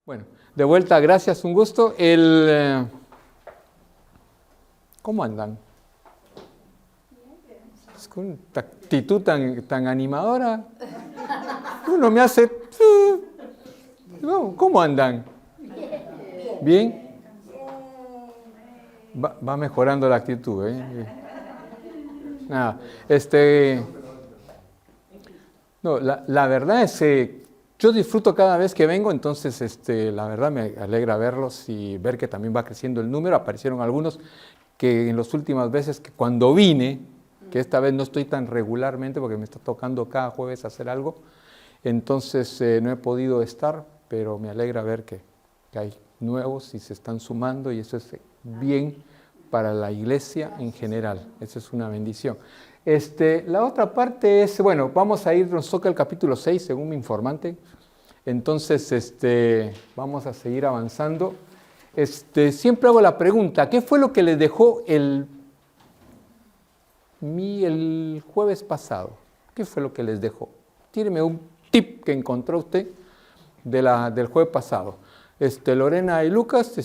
Bueno, de vuelta, gracias, un gusto. ¿Cómo andan? Es con una actitud tan animadora. Uno me hace... ¿Cómo andan? ¿Bien? Va mejorando la actitud, ¿eh? Nada, no, la verdad es que yo disfruto cada vez que vengo, entonces la verdad me alegra verlos y ver que también va creciendo el número. Aparecieron algunos que en las últimas veces que cuando vine, que esta vez no estoy tan regularmente porque me está tocando cada jueves hacer algo, entonces no he podido estar, pero me alegra ver que hay nuevos y se están sumando y eso es bien para la iglesia en general, eso es una bendición. La otra parte es, bueno, vamos a ir, nos toca el capítulo 6 según mi informante, entonces vamos a seguir avanzando. Siempre hago la pregunta, ¿qué fue lo que les dejó el jueves pasado? ¿Qué fue lo que les dejó? Tíreme un tip que encontró usted del jueves pasado. Lorena y Lucas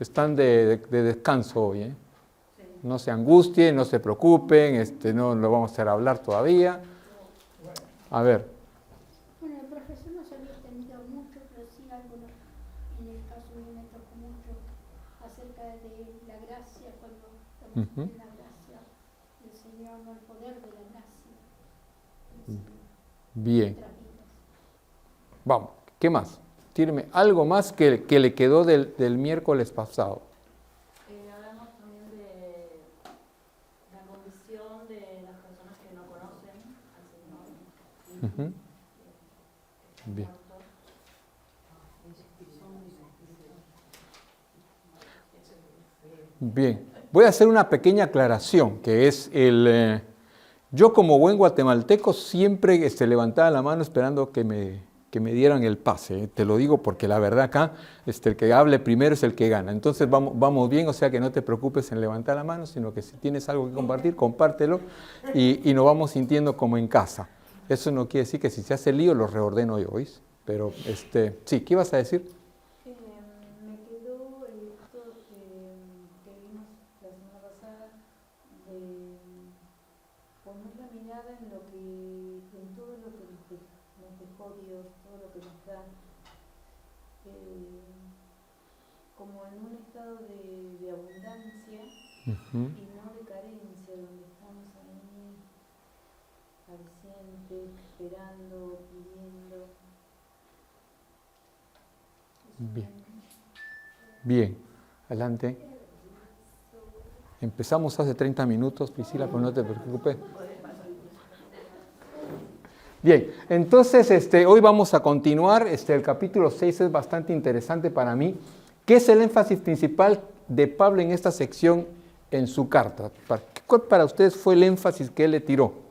están de descanso hoy, ¿eh? No se angustien, no se preocupen, no lo vamos a hacer hablar todavía. A ver. Bueno, el profesor no se había extendido mucho, pero sí algo en el caso mío me tocó mucho acerca de la gracia, cuando estamos en la gracia del Señor, no el poder de la gracia. Bien. Vamos, ¿qué más? Tíreme algo más que le quedó del miércoles pasado. Hablamos también de la condición de las personas que no conocen al Señor. Bien. Bien, voy a hacer una pequeña aclaración, que es yo como buen guatemalteco siempre levantaba la mano esperando que me dieran el pase, ¿eh? Te lo digo porque la verdad acá el que hable primero es el que gana. Entonces vamos bien, o sea que no te preocupes en levantar la mano, sino que si tienes algo que compartir, compártelo y nos vamos sintiendo como en casa. Eso no quiere decir que si se hace lío lo reordeno yo, ¿oís? Pero sí, ¿qué ibas a decir? Me quedó esto que vimos la semana pasada de poner la mirada en todo lo que nos dejó Dios, todo lo que nos da, como en un estado de abundancia y no de carencia, donde estamos ahí carecientes, esperando, pidiendo. Bien. Bien, adelante. Empezamos hace 30 minutos, Priscila, pero no te preocupes. Bien, entonces hoy vamos a continuar. El capítulo 6 es bastante interesante para mí. ¿Qué es el énfasis principal de Pablo en esta sección en su carta? ¿Cuál para ustedes fue el énfasis que él le tiró?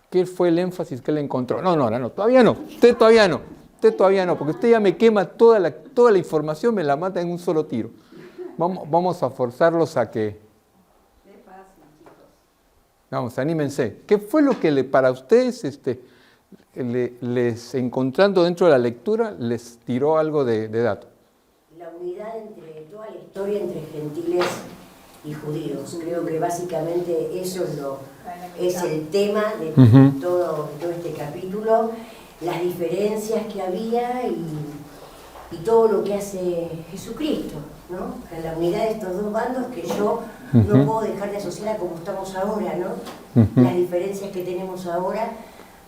¿Qué fue el énfasis que él encontró? No, todavía no. Usted todavía no, porque usted ya me quema toda la información, me la mata en un solo tiro. Vamos a forzarlos a que... Vamos, anímense. ¿Qué fue lo que para ustedes, les encontrando dentro de la lectura, les tiró algo de dato? La unidad entre toda la historia entre gentiles y judíos. Creo que básicamente eso es el tema de todo este capítulo. Las diferencias que había y todo lo que hace Jesucristo, ¿no? La unidad de estos dos bandos que yo no puedo dejar de asociar a cómo estamos ahora, ¿no? Las diferencias que tenemos ahora,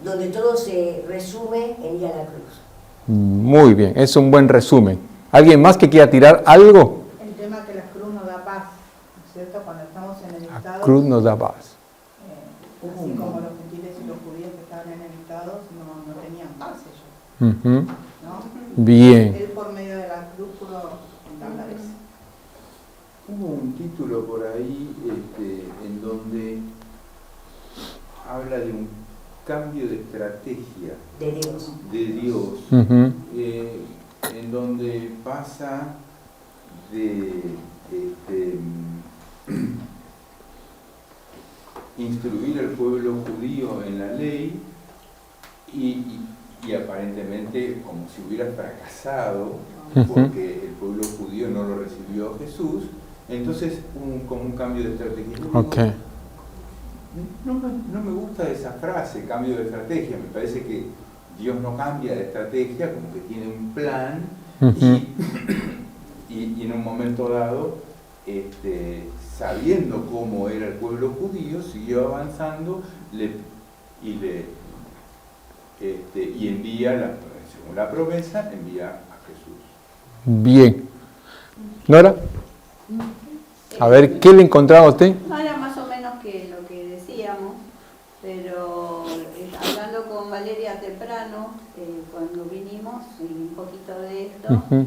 donde todo se resume en ir a la cruz. Muy bien, es un buen resumen. ¿Alguien más que quiera tirar algo? El tema que la cruz nos da paz, ¿no es cierto? Cuando estamos en el estado... La cruz nos da paz. Así como los gentiles y los judíos que estaban enemistados no tenían paz ellos, ¿no? Bien. Él por medio de la cruz pudo entablar eso. Hubo un título por ahí en donde habla de un cambio de estrategia de Dios. En donde pasa de instruir al pueblo judío en la ley y y aparentemente como si hubiera fracasado, Ujú. porque el pueblo judío no lo recibió a Jesús. Entonces, como un cambio de estrategia. Yo digo, Ok. no me gusta esa frase, cambio de estrategia. Me parece que Dios no cambia de estrategia, como que tiene un plan Ujú. y en un momento dado, sabiendo cómo era el pueblo judío, siguió avanzando y envía, según la promesa, envía a Jesús. Bien. Nora, a ver, ¿qué le encontraba a usted? No era más o menos que lo que decíamos, pero hablando con Valeria temprano, cuando vinimos, y un poquito de esto, Ujú.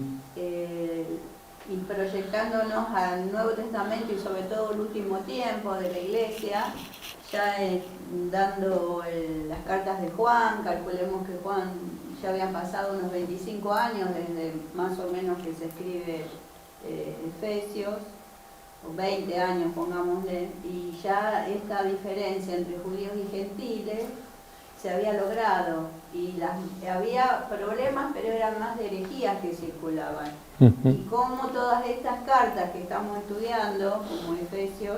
y proyectándonos al Nuevo Testamento y sobre todo el último tiempo de la Iglesia, ya dando las cartas de Juan, calculemos que Juan ya habían pasado unos 25 años desde más o menos que se escribe Efesios, o 20 años pongámosle, y ya esta diferencia entre judíos y gentiles se había logrado, y había problemas, pero eran más de herejías que circulaban. Ujú. Y como todas estas cartas que estamos estudiando, como Efesios,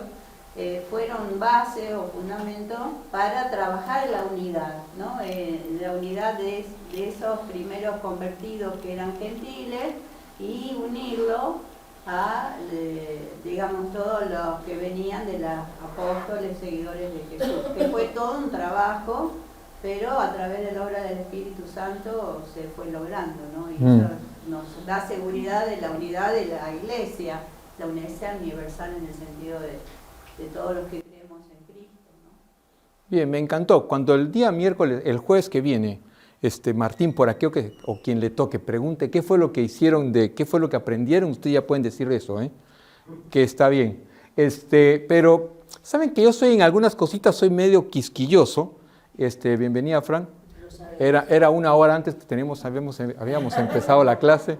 fueron base o fundamento para trabajar la unidad, ¿no? La unidad de esos primeros convertidos que eran gentiles y unirlo a, digamos, todos los que venían de los apóstoles, seguidores de Jesús, que fue todo un trabajo, pero a través de la obra del Espíritu Santo se fue logrando, ¿no? Y eso nos da seguridad de la unidad de la Iglesia, la unidad universal en el sentido de todos los que creemos en Cristo, ¿no? Bien, me encantó. Cuando el día miércoles, el jueves que viene, Martín por aquí o quien le toque, pregunte qué fue lo que hicieron, qué fue lo que aprendieron, ustedes ya pueden decir eso, que está bien. Pero, ¿saben que yo en algunas cositas soy medio quisquilloso? Bienvenida, Fran. Era una hora antes que habíamos empezado la clase.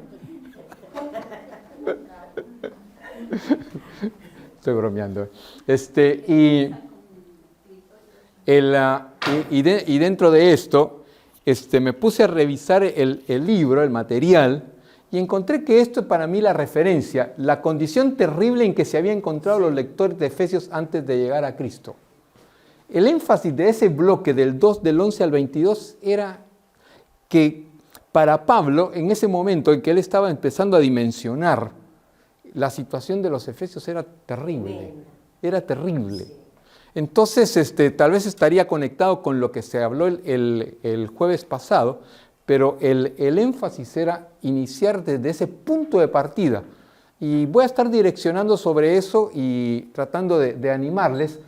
Estoy bromeando. Y dentro de esto, me puse a revisar el libro, el material, y encontré que esto es para mí la referencia, la condición terrible en que se habían encontrado los lectores de Efesios antes de llegar a Cristo. El énfasis de ese bloque del 11 al 22 era que para Pablo, en ese momento en que él estaba empezando a dimensionar la situación de los efesios era terrible, Entonces, tal vez estaría conectado con lo que se habló el jueves pasado, pero el énfasis era iniciar desde ese punto de partida. Y voy a estar direccionando sobre eso y tratando de animarles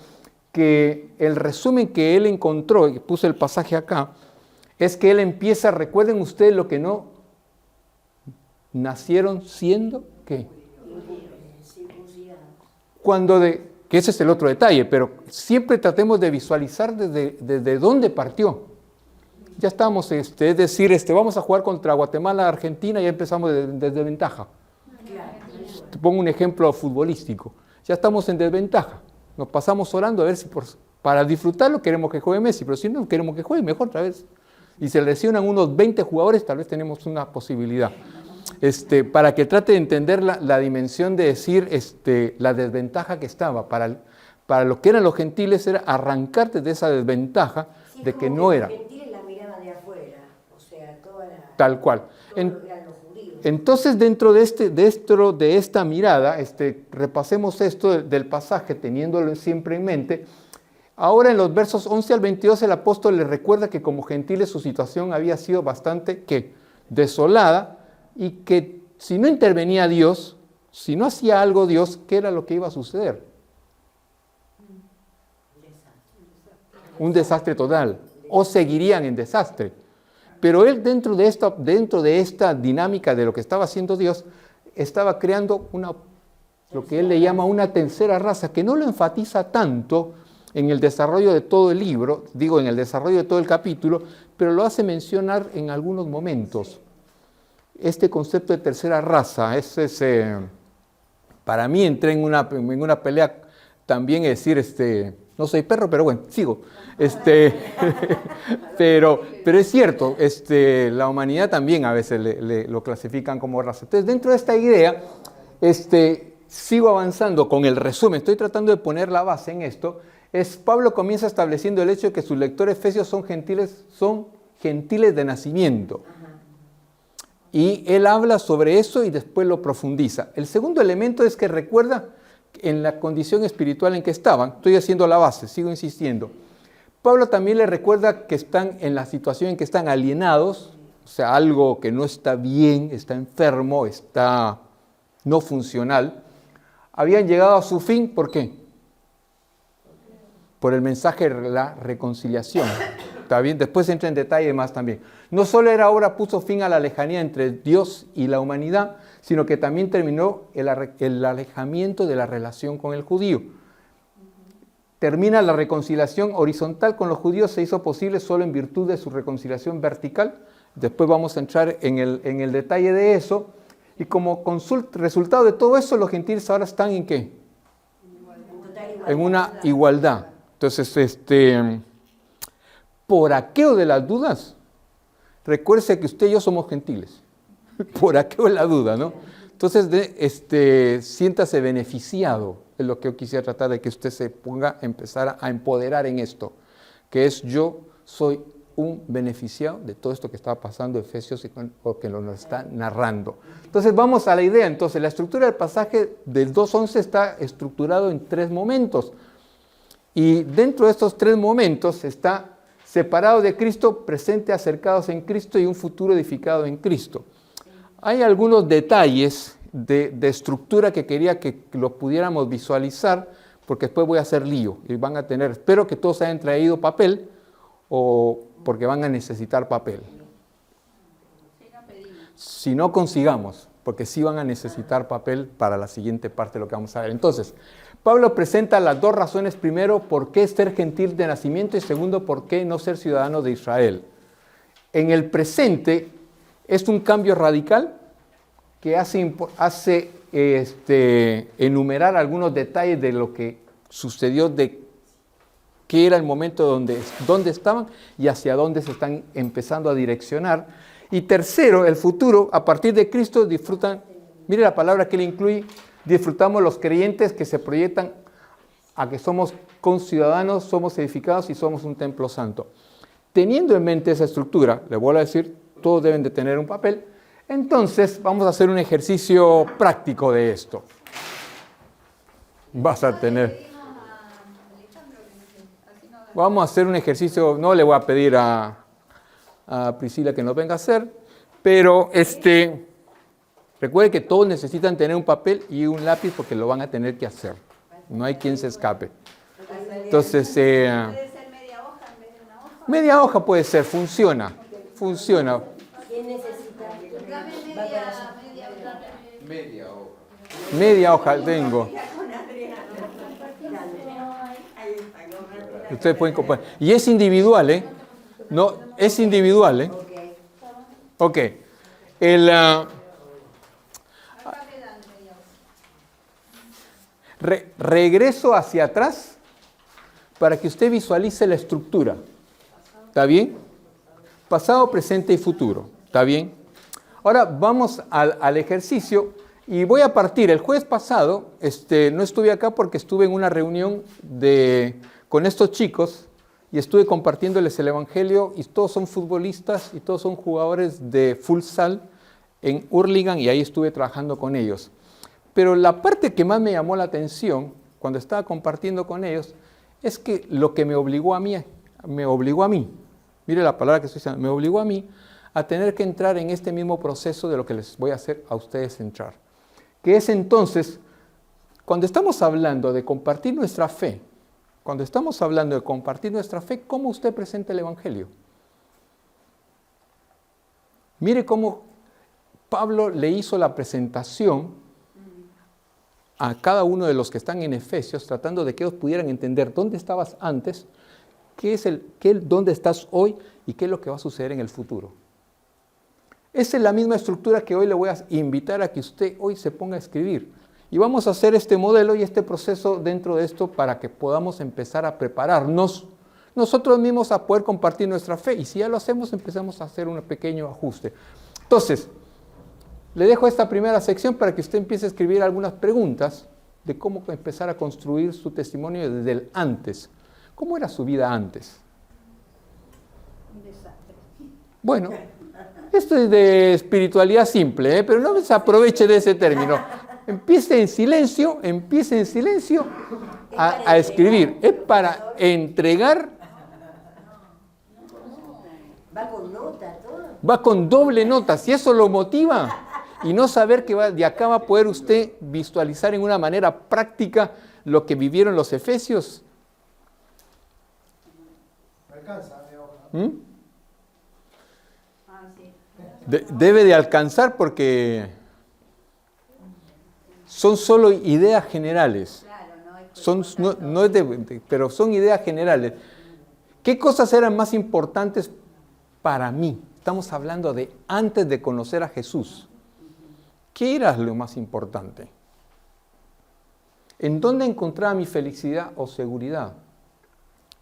que el resumen que él encontró, y puse el pasaje acá, es que él empieza, recuerden ustedes lo que no nacieron siendo, ¿qué? Que ese es el otro detalle, pero siempre tratemos de visualizar desde dónde partió. Ya estamos, es decir, vamos a jugar contra Guatemala, Argentina, y ya empezamos desde ventaja. Te pongo un ejemplo futbolístico. Ya estamos en desventaja. Nos pasamos orando a ver si para disfrutarlo queremos que juegue Messi, pero si no queremos que juegue, mejor otra vez. Y se lesionan unos 20 jugadores, tal vez tenemos una posibilidad. Para que trate de entender la dimensión de decir la desventaja que estaba. Para lo que eran los gentiles era arrancarte de esa desventaja de que no era. Los gentiles la miraban de afuera, o sea, toda la... Tal cual. Eran los judíos. Entonces, dentro de esta mirada, repasemos esto del pasaje, teniéndolo siempre en mente. Ahora en los versos 11 al 22 el apóstol les recuerda que como gentiles su situación había sido bastante desolada y que si no intervenía Dios, si no hacía algo Dios, ¿qué era lo que iba a suceder? Un desastre total, o seguirían en desastre. Pero él dentro de esta dinámica de lo que estaba haciendo Dios, estaba creando lo que él le llama una tercera raza, que no lo enfatiza tanto en el desarrollo de todo el libro, en el desarrollo de todo el capítulo, pero lo hace mencionar en algunos momentos. Este concepto de tercera raza, para mí entré en una pelea también, es decir, No soy perro, pero bueno, sigo. Pero es cierto, la humanidad también a veces lo clasifican como raza. Entonces, dentro de esta idea, sigo avanzando con el resumen. Estoy tratando de poner la base en esto. Pablo comienza estableciendo el hecho de que sus lectores efesios son gentiles de nacimiento. Y él habla sobre eso y después lo profundiza. El segundo elemento es que recuerda en la condición espiritual en que estaban. Estoy haciendo la base, sigo insistiendo. Pablo también le recuerda que están en la situación en que están alienados, o sea, algo que no está bien, está enfermo, está no funcional. Habían llegado a su fin, ¿por qué? Por el mensaje de la reconciliación. ¿Está bien? Después entra en detalle más también. No solo era ahora puso fin a la lejanía entre Dios y la humanidad, sino que también terminó el alejamiento de la relación con el judío. Termina la reconciliación horizontal con los judíos, se hizo posible solo en virtud de su reconciliación vertical. Después vamos a entrar en el detalle de eso. Y como resultado de todo eso, los gentiles ahora están ¿en qué? En una igualdad. Entonces, por aquello de las dudas, recuerde que usted y yo somos gentiles. Por aquello de la duda, ¿no? Entonces, siéntase beneficiado. Es lo que yo quisiera tratar de que usted se ponga a empezar a empoderar en esto. Que es yo soy un beneficiado de todo esto que está pasando en Efesios o que nos está narrando. Entonces, vamos a la idea. Entonces, la estructura del pasaje del 2.11 está estructurado en 3 momentos. Y dentro de estos 3 momentos está separado de Cristo, presente acercados en Cristo y un futuro edificado en Cristo. Hay algunos detalles de estructura que quería que lo pudiéramos visualizar, porque después voy a hacer lío y van a tener, espero que todos hayan traído papel o porque van a necesitar papel. Si no consigamos, porque sí van a necesitar papel para la siguiente parte de lo que vamos a ver. Entonces, Pablo presenta las 2 razones. Primero, por qué ser gentil de nacimiento y segundo, por qué no ser ciudadano de Israel. En el presente es un cambio radical que hace enumerar algunos detalles de lo que sucedió, de qué era el momento donde estaban y hacia dónde se están empezando a direccionar. Y tercero, el futuro, a partir de Cristo disfrutan, mire la palabra que él incluye, disfrutamos los creyentes que se proyectan a que somos conciudadanos, somos edificados y somos un templo santo. Teniendo en mente esa estructura, le vuelvo a decir, todos deben de tener un papel. Entonces, vamos a hacer un ejercicio práctico de esto. Vas a tener... Vamos a hacer un ejercicio, no le voy a pedir a Priscila que nos venga a hacer, pero recuerde que todos necesitan tener un papel y un lápiz porque lo van a tener que hacer. No hay quien se escape. Entonces, ¿Puede ser media hoja en vez de una hoja? media hoja puede ser, funciona. ¿Quién necesita? Dame Media hoja. Media hoja tengo. Ustedes pueden componer. Y es individual, ¿eh? No, es individual, ¿eh? Ok. Regreso hacia atrás para que usted visualice la estructura. ¿Está bien? Pasado, presente y futuro. ¿Está bien? Ahora vamos al ejercicio y voy a partir. El jueves pasado no estuve acá porque estuve en una reunión con estos chicos y estuve compartiéndoles el Evangelio y todos son futbolistas y todos son jugadores de futsal en Hurlingham y ahí estuve trabajando con ellos. Pero la parte que más me llamó la atención cuando estaba compartiendo con ellos es que lo que me obligó a mí, mire la palabra que estoy diciendo, me obligó a mí a tener que entrar en este mismo proceso de lo que les voy a hacer a ustedes entrar. Que es entonces, cuando estamos hablando de compartir nuestra fe, ¿cómo usted presenta el Evangelio? Mire cómo Pablo le hizo la presentación a cada uno de los que están en Efesios, tratando de que ellos pudieran entender dónde estabas antes, dónde estás hoy y qué es lo que va a suceder en el futuro. Esa es la misma estructura que hoy le voy a invitar a que usted hoy se ponga a escribir. Y vamos a hacer este modelo y este proceso dentro de esto para que podamos empezar a prepararnos nosotros mismos a poder compartir nuestra fe. Y si ya lo hacemos, empezamos a hacer un pequeño ajuste. Entonces, le dejo esta primera sección para que usted empiece a escribir algunas preguntas de cómo empezar a construir su testimonio desde el antes. ¿Cómo era su vida antes? Un desastre. Bueno, esto es de espiritualidad simple, pero no se aproveche de ese término. Empiece en silencio a escribir. Es para entregar. Va con nota todo. Va con doble nota. Si eso lo motiva y no saber que de acá va a poder usted visualizar en una manera práctica lo que vivieron los efesios. Me alcanza mi hoja. Debe de alcanzar porque son solo ideas generales. Pero son ideas generales. ¿Qué cosas eran más importantes para mí? Estamos hablando de antes de conocer a Jesús. ¿Qué era lo más importante? ¿En dónde encontraba mi felicidad o seguridad?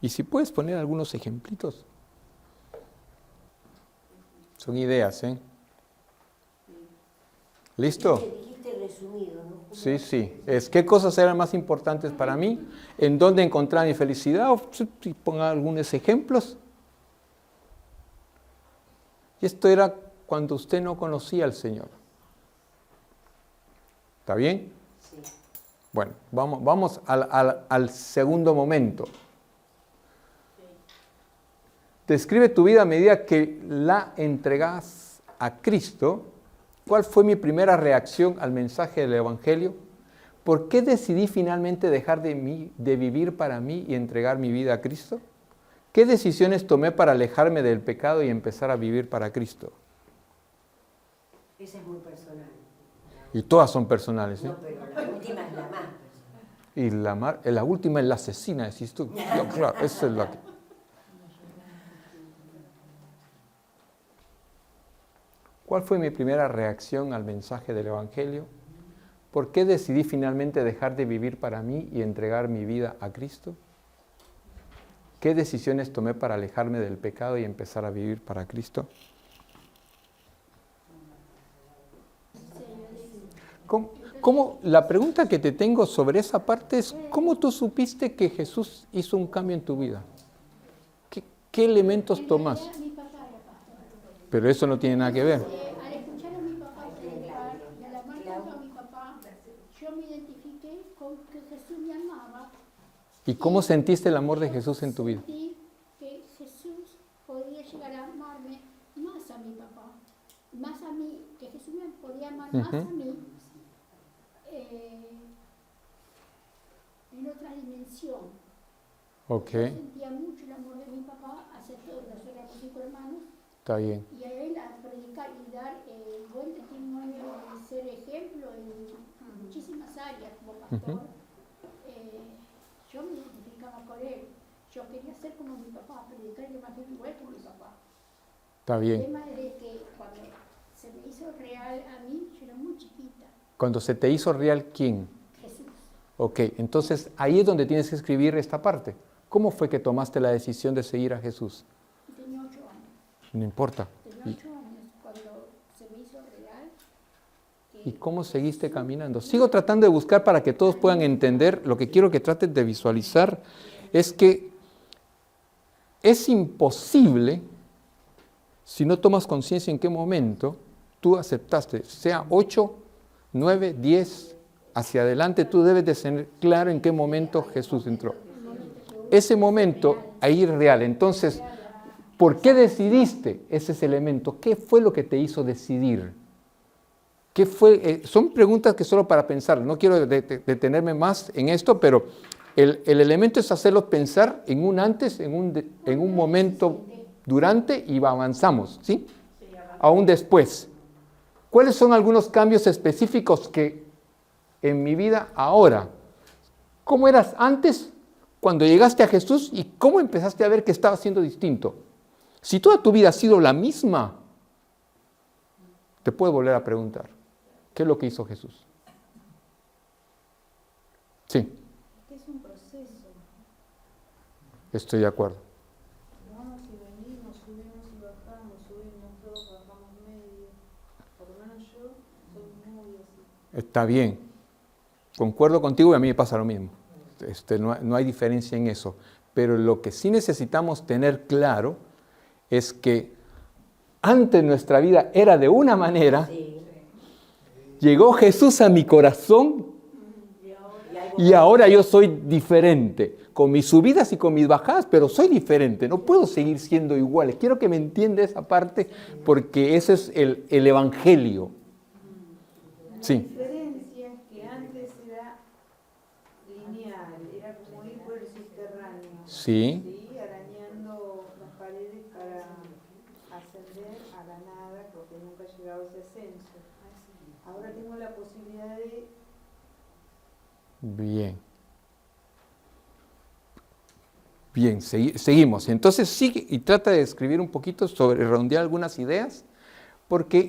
Y si puedes poner algunos ejemplitos. Son ideas, ¿eh? ¿Listo? Dijiste resumido, ¿no? Sí. ¿Qué cosas eran más importantes para mí? ¿En dónde encontraba mi felicidad? O si ponga algunos ejemplos. Y esto era cuando usted no conocía al Señor. ¿Está bien? Sí. Bueno, vamos al segundo momento. Describe tu vida a medida que la entregas a Cristo. ¿Cuál fue mi primera reacción al mensaje del Evangelio? ¿Por qué decidí finalmente dejar de vivir para mí y entregar mi vida a Cristo? ¿Qué decisiones tomé para alejarme del pecado y empezar a vivir para Cristo? Esa es muy personal. Y todas son personales, ¿eh? No, pero la última es la más personal. Y la última es la asesina, decís tú. Claro, esa es la que... ¿Cuál fue mi primera reacción al mensaje del Evangelio? ¿Por qué decidí finalmente dejar de vivir para mí y entregar mi vida a Cristo? ¿Qué decisiones tomé para alejarme del pecado y empezar a vivir para Cristo? La pregunta que te tengo sobre esa parte es, ¿cómo tú supiste que Jesús hizo un cambio en tu vida? ¿Qué elementos tomas? Mi papá era pastor. Pero eso no tiene nada que ver. Al escuchar a mi papá predicar y al amar tanto a mi papá, yo me identifiqué con que Jesús me amaba. ¿Y cómo sentiste el amor de Jesús en tu vida? Sentí que Jesús podía llegar a amarme más a mi papá, más a mí, que Jesús me podía amar más a mí en otra dimensión. Ok, Yo sentía mucho el amor de mi papá hacia todos, nosotros éramos 5 hermanos, está bien. y a él a predicar y dar buen testimonio y ser ejemplo en muchísimas áreas como pastor. Yo me identificaba con él. Yo quería ser como mi papá, predicar el evangelio igual que mi papá. Está El bien. tema es de que cuando se me hizo real a mí, yo era muy chiquita. Cuando se te hizo real, ¿quién? Jesús. Ok, entonces ahí es donde tienes que escribir esta parte. ¿Cómo fue que tomaste la decisión de seguir a Jesús? Tenía 8 años. No importa. Tenía 8 años cuando se me hizo real. ¿Y cómo seguiste caminando? Sigo tratando de buscar para que todos puedan entender. Lo que quiero que traten de visualizar es que es imposible, si no tomas conciencia en qué momento tú aceptaste, sea 8, 9, 10, hacia adelante, tú debes de tener claro en qué momento Jesús entró. Ese momento, ahí es real. Entonces, ¿por qué decidiste ese elemento? ¿Qué fue lo que te hizo decidir? ¿Qué fue? Son preguntas que solo para pensar. No quiero detenerme más en esto, pero el elemento es hacerlos pensar en un antes, en un momento durante y avanzamos, ¿sí? A un después. ¿Cuáles son algunos cambios específicos que en mi vida ahora? ¿Cómo eras antes cuando llegaste a Jesús y cómo empezaste a ver que estaba siendo distinto? Si toda tu vida ha sido la misma, te puedo volver a preguntar, ¿qué es lo que hizo Jesús? Sí, que es un proceso. estoy de acuerdo. Vamos y venimos, subimos y bajamos, subimos dos, bajamos medio. Por lo menos yo soy muy así. Está bien. Concuerdo contigo y a mí me pasa lo mismo. No hay diferencia en eso. Pero lo que sí necesitamos tener claro es que antes nuestra vida era de una manera, Sí. llegó Jesús a mi corazón y ahora yo soy diferente, con mis subidas y con mis bajadas, pero soy diferente, no puedo seguir siendo igual. Quiero que me entienda esa parte porque ese es el evangelio. La Sí. diferencia es que antes era lineal, era como ir por el subterráneo. Sí. ¿Sí? Arañando las paredes para ascender a la nada, porque nunca llegaba a ese ascenso. Ahora tengo la posibilidad de... Bien. Bien, seguimos. Entonces sigue y trata de escribir un poquito sobre, redondear algunas ideas, porque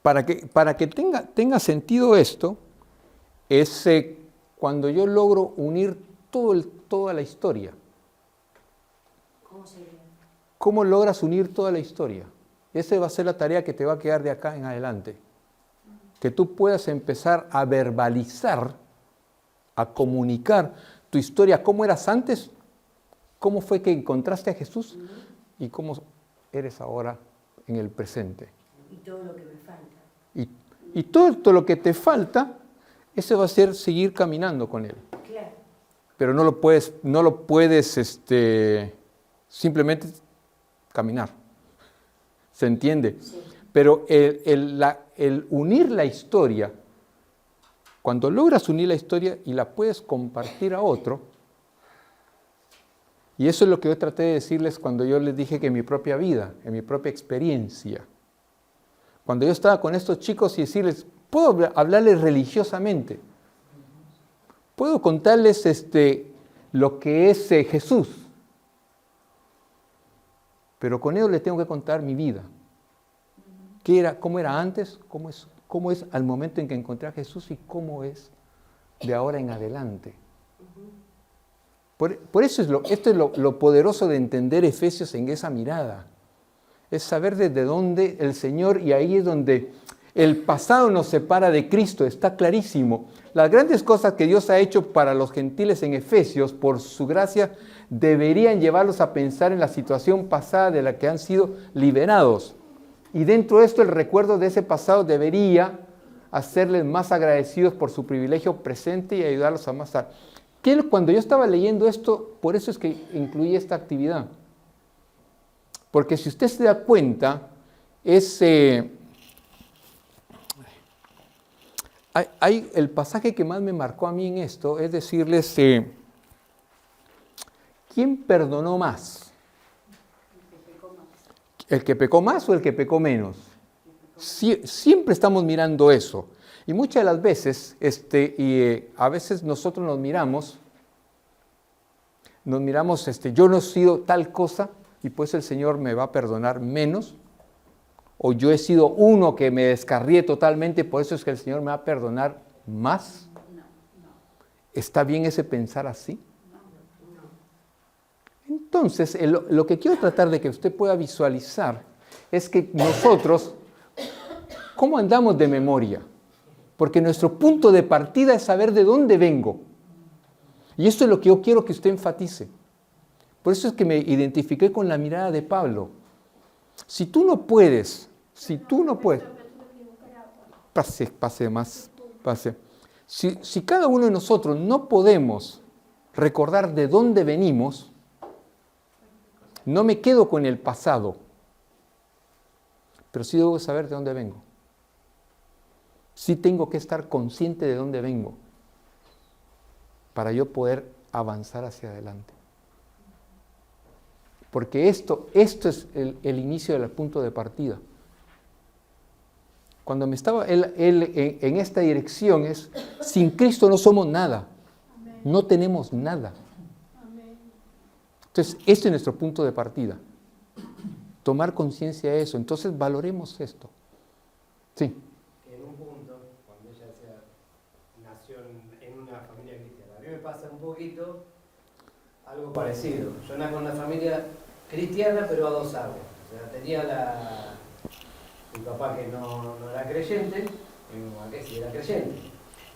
para que tenga sentido esto, es cuando yo logro unir toda la historia. ¿Cómo sería? ¿Cómo logras unir toda la historia? Esa va a ser la tarea que te va a quedar de acá en adelante. Que tú puedas empezar a verbalizar, a comunicar tu historia, cómo eras antes, cómo fue que encontraste a Jesús y cómo eres ahora en el presente. Y todo lo que me falta. Y todo lo que te falta, ese va a ser seguir caminando con Él. Claro. Pero no lo puedes simplemente caminar. ¿Se entiende? Sí. Pero el unir la historia, cuando logras unir la historia y la puedes compartir a otro, y eso es lo que yo traté de decirles cuando yo les dije que en mi propia vida, en mi propia experiencia, cuando yo estaba con estos chicos y decirles, puedo hablarles religiosamente, puedo contarles lo que es Jesús, pero con ellos les tengo que contar mi vida. ¿Cómo era antes? ¿Cómo es al momento en que encontré a Jesús? ¿Y cómo es de ahora en adelante? Por eso esto es lo poderoso de entender Efesios en esa mirada. Es saber desde dónde el Señor, y ahí es donde el pasado nos separa de Cristo, está clarísimo. Las grandes cosas que Dios ha hecho para los gentiles en Efesios, por su gracia, deberían llevarlos a pensar en la situación pasada de la que han sido liberados. Y dentro de esto el recuerdo de ese pasado debería hacerles más agradecidos por su privilegio presente y ayudarlos a amasar. Cuando yo estaba leyendo esto, por eso es que incluí esta actividad. Porque si usted se da cuenta, el pasaje que más me marcó a mí en esto es decirles, ¿quién perdonó más? ¿El que pecó más o el que pecó menos? Siempre estamos mirando eso. Y muchas de las veces, a veces nosotros nos miramos, yo no he sido tal cosa y pues el Señor me va a perdonar menos, o yo he sido uno que me descarrié totalmente, por eso es que el Señor me va a perdonar más. ¿Está bien ese pensar así? Entonces, lo que quiero tratar de que usted pueda visualizar es que nosotros, ¿cómo andamos de memoria? Porque nuestro punto de partida es saber de dónde vengo. Y esto es lo que yo quiero que usted enfatice. Por eso es que me identifiqué con la mirada de Pablo. Si tú no puedes, pase más. Si cada uno de nosotros no podemos recordar de dónde venimos, no me quedo con el pasado, pero sí debo saber de dónde vengo. Sí tengo que estar consciente de dónde vengo para yo poder avanzar hacia adelante. Porque esto es el inicio del punto de partida. Cuando me estaba él en esta dirección es, sin Cristo no somos nada, no tenemos nada. Entonces, este es nuestro punto de partida. Tomar conciencia de eso. Entonces, valoremos esto. Sí. En un punto, cuando ella se poquito algo parecido. Yo nací con una familia cristiana, pero a dos aguas. O sea, tenía mi papá que no era creyente, y mi mamá que sí era creyente.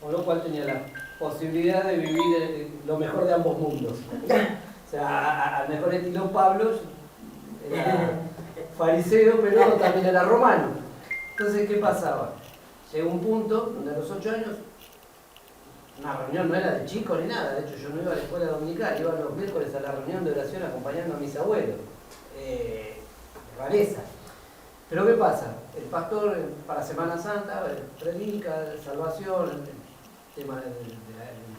Con lo cual tenía la posibilidad de vivir lo mejor de ambos mundos. O sea, al mejor estilo Pablo, era fariseo, pero también era romano. Entonces, ¿qué pasaba? Llegó un punto donde a los 8 años, una reunión no era de chicos ni nada, de hecho yo no iba a la escuela dominical, iba los miércoles a la reunión de oración acompañando a mis abuelos. Rareza. Pero ¿qué pasa? El pastor para Semana Santa predica salvación, el tema del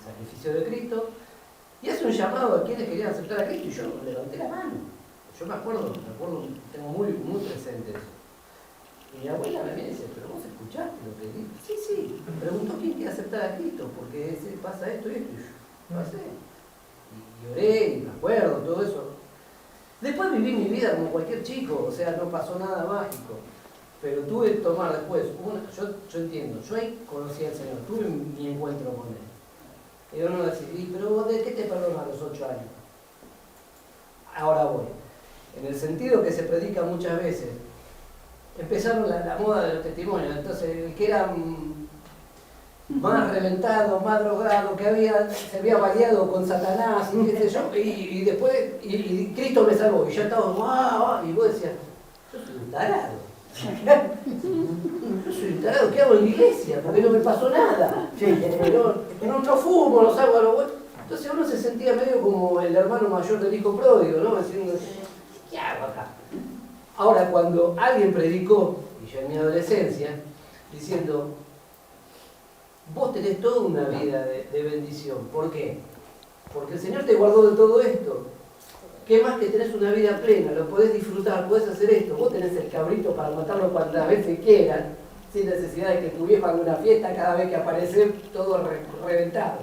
sacrificio de Cristo, y hace un llamado a quienes querían aceptar a Cristo, y yo levanté la mano. Yo me acuerdo, tengo muy presente eso. Y mi abuela me dice, pero vos escuchaste lo que dijo. Sí, preguntó quién quiere aceptar a Cristo, porque pasa esto y esto, y yo pasé. Y oré, y me acuerdo, todo eso. Después viví mi vida como cualquier chico, o sea, no pasó nada mágico. Pero tuve que tomar después, yo entiendo, yo ahí conocí al Señor, tuve mi encuentro con Él. Y uno decía, pero ¿de qué te perdonó a los 8 años? Ahora voy. En el sentido que se predica muchas veces, empezaron la moda de los testimonios, entonces el que era más reventado, más drogado, que se había baleado con Satanás, y qué sé yo, y después, y Cristo me salvó, y ya estaba, ¡guau! Y vos decías, yo soy un tarado. Yo soy un tarado, ¿qué hago en la iglesia? Porque no me pasó nada. No fumo, no salgo a lo bueno. Entonces uno se sentía medio como el hermano mayor del hijo pródigo, ¿no? Diciendo, ¿qué hago acá? Ahora, cuando alguien predicó, y yo en mi adolescencia, diciendo, vos tenés toda una vida de bendición. ¿Por qué? Porque el Señor te guardó de todo esto. ¿Qué más que tenés una vida plena? Lo podés disfrutar, podés hacer esto. Vos tenés el cabrito para matarlo cuantas veces quieran, sin necesidad de que tu viejo haga una fiesta cada vez que aparece todo reventado.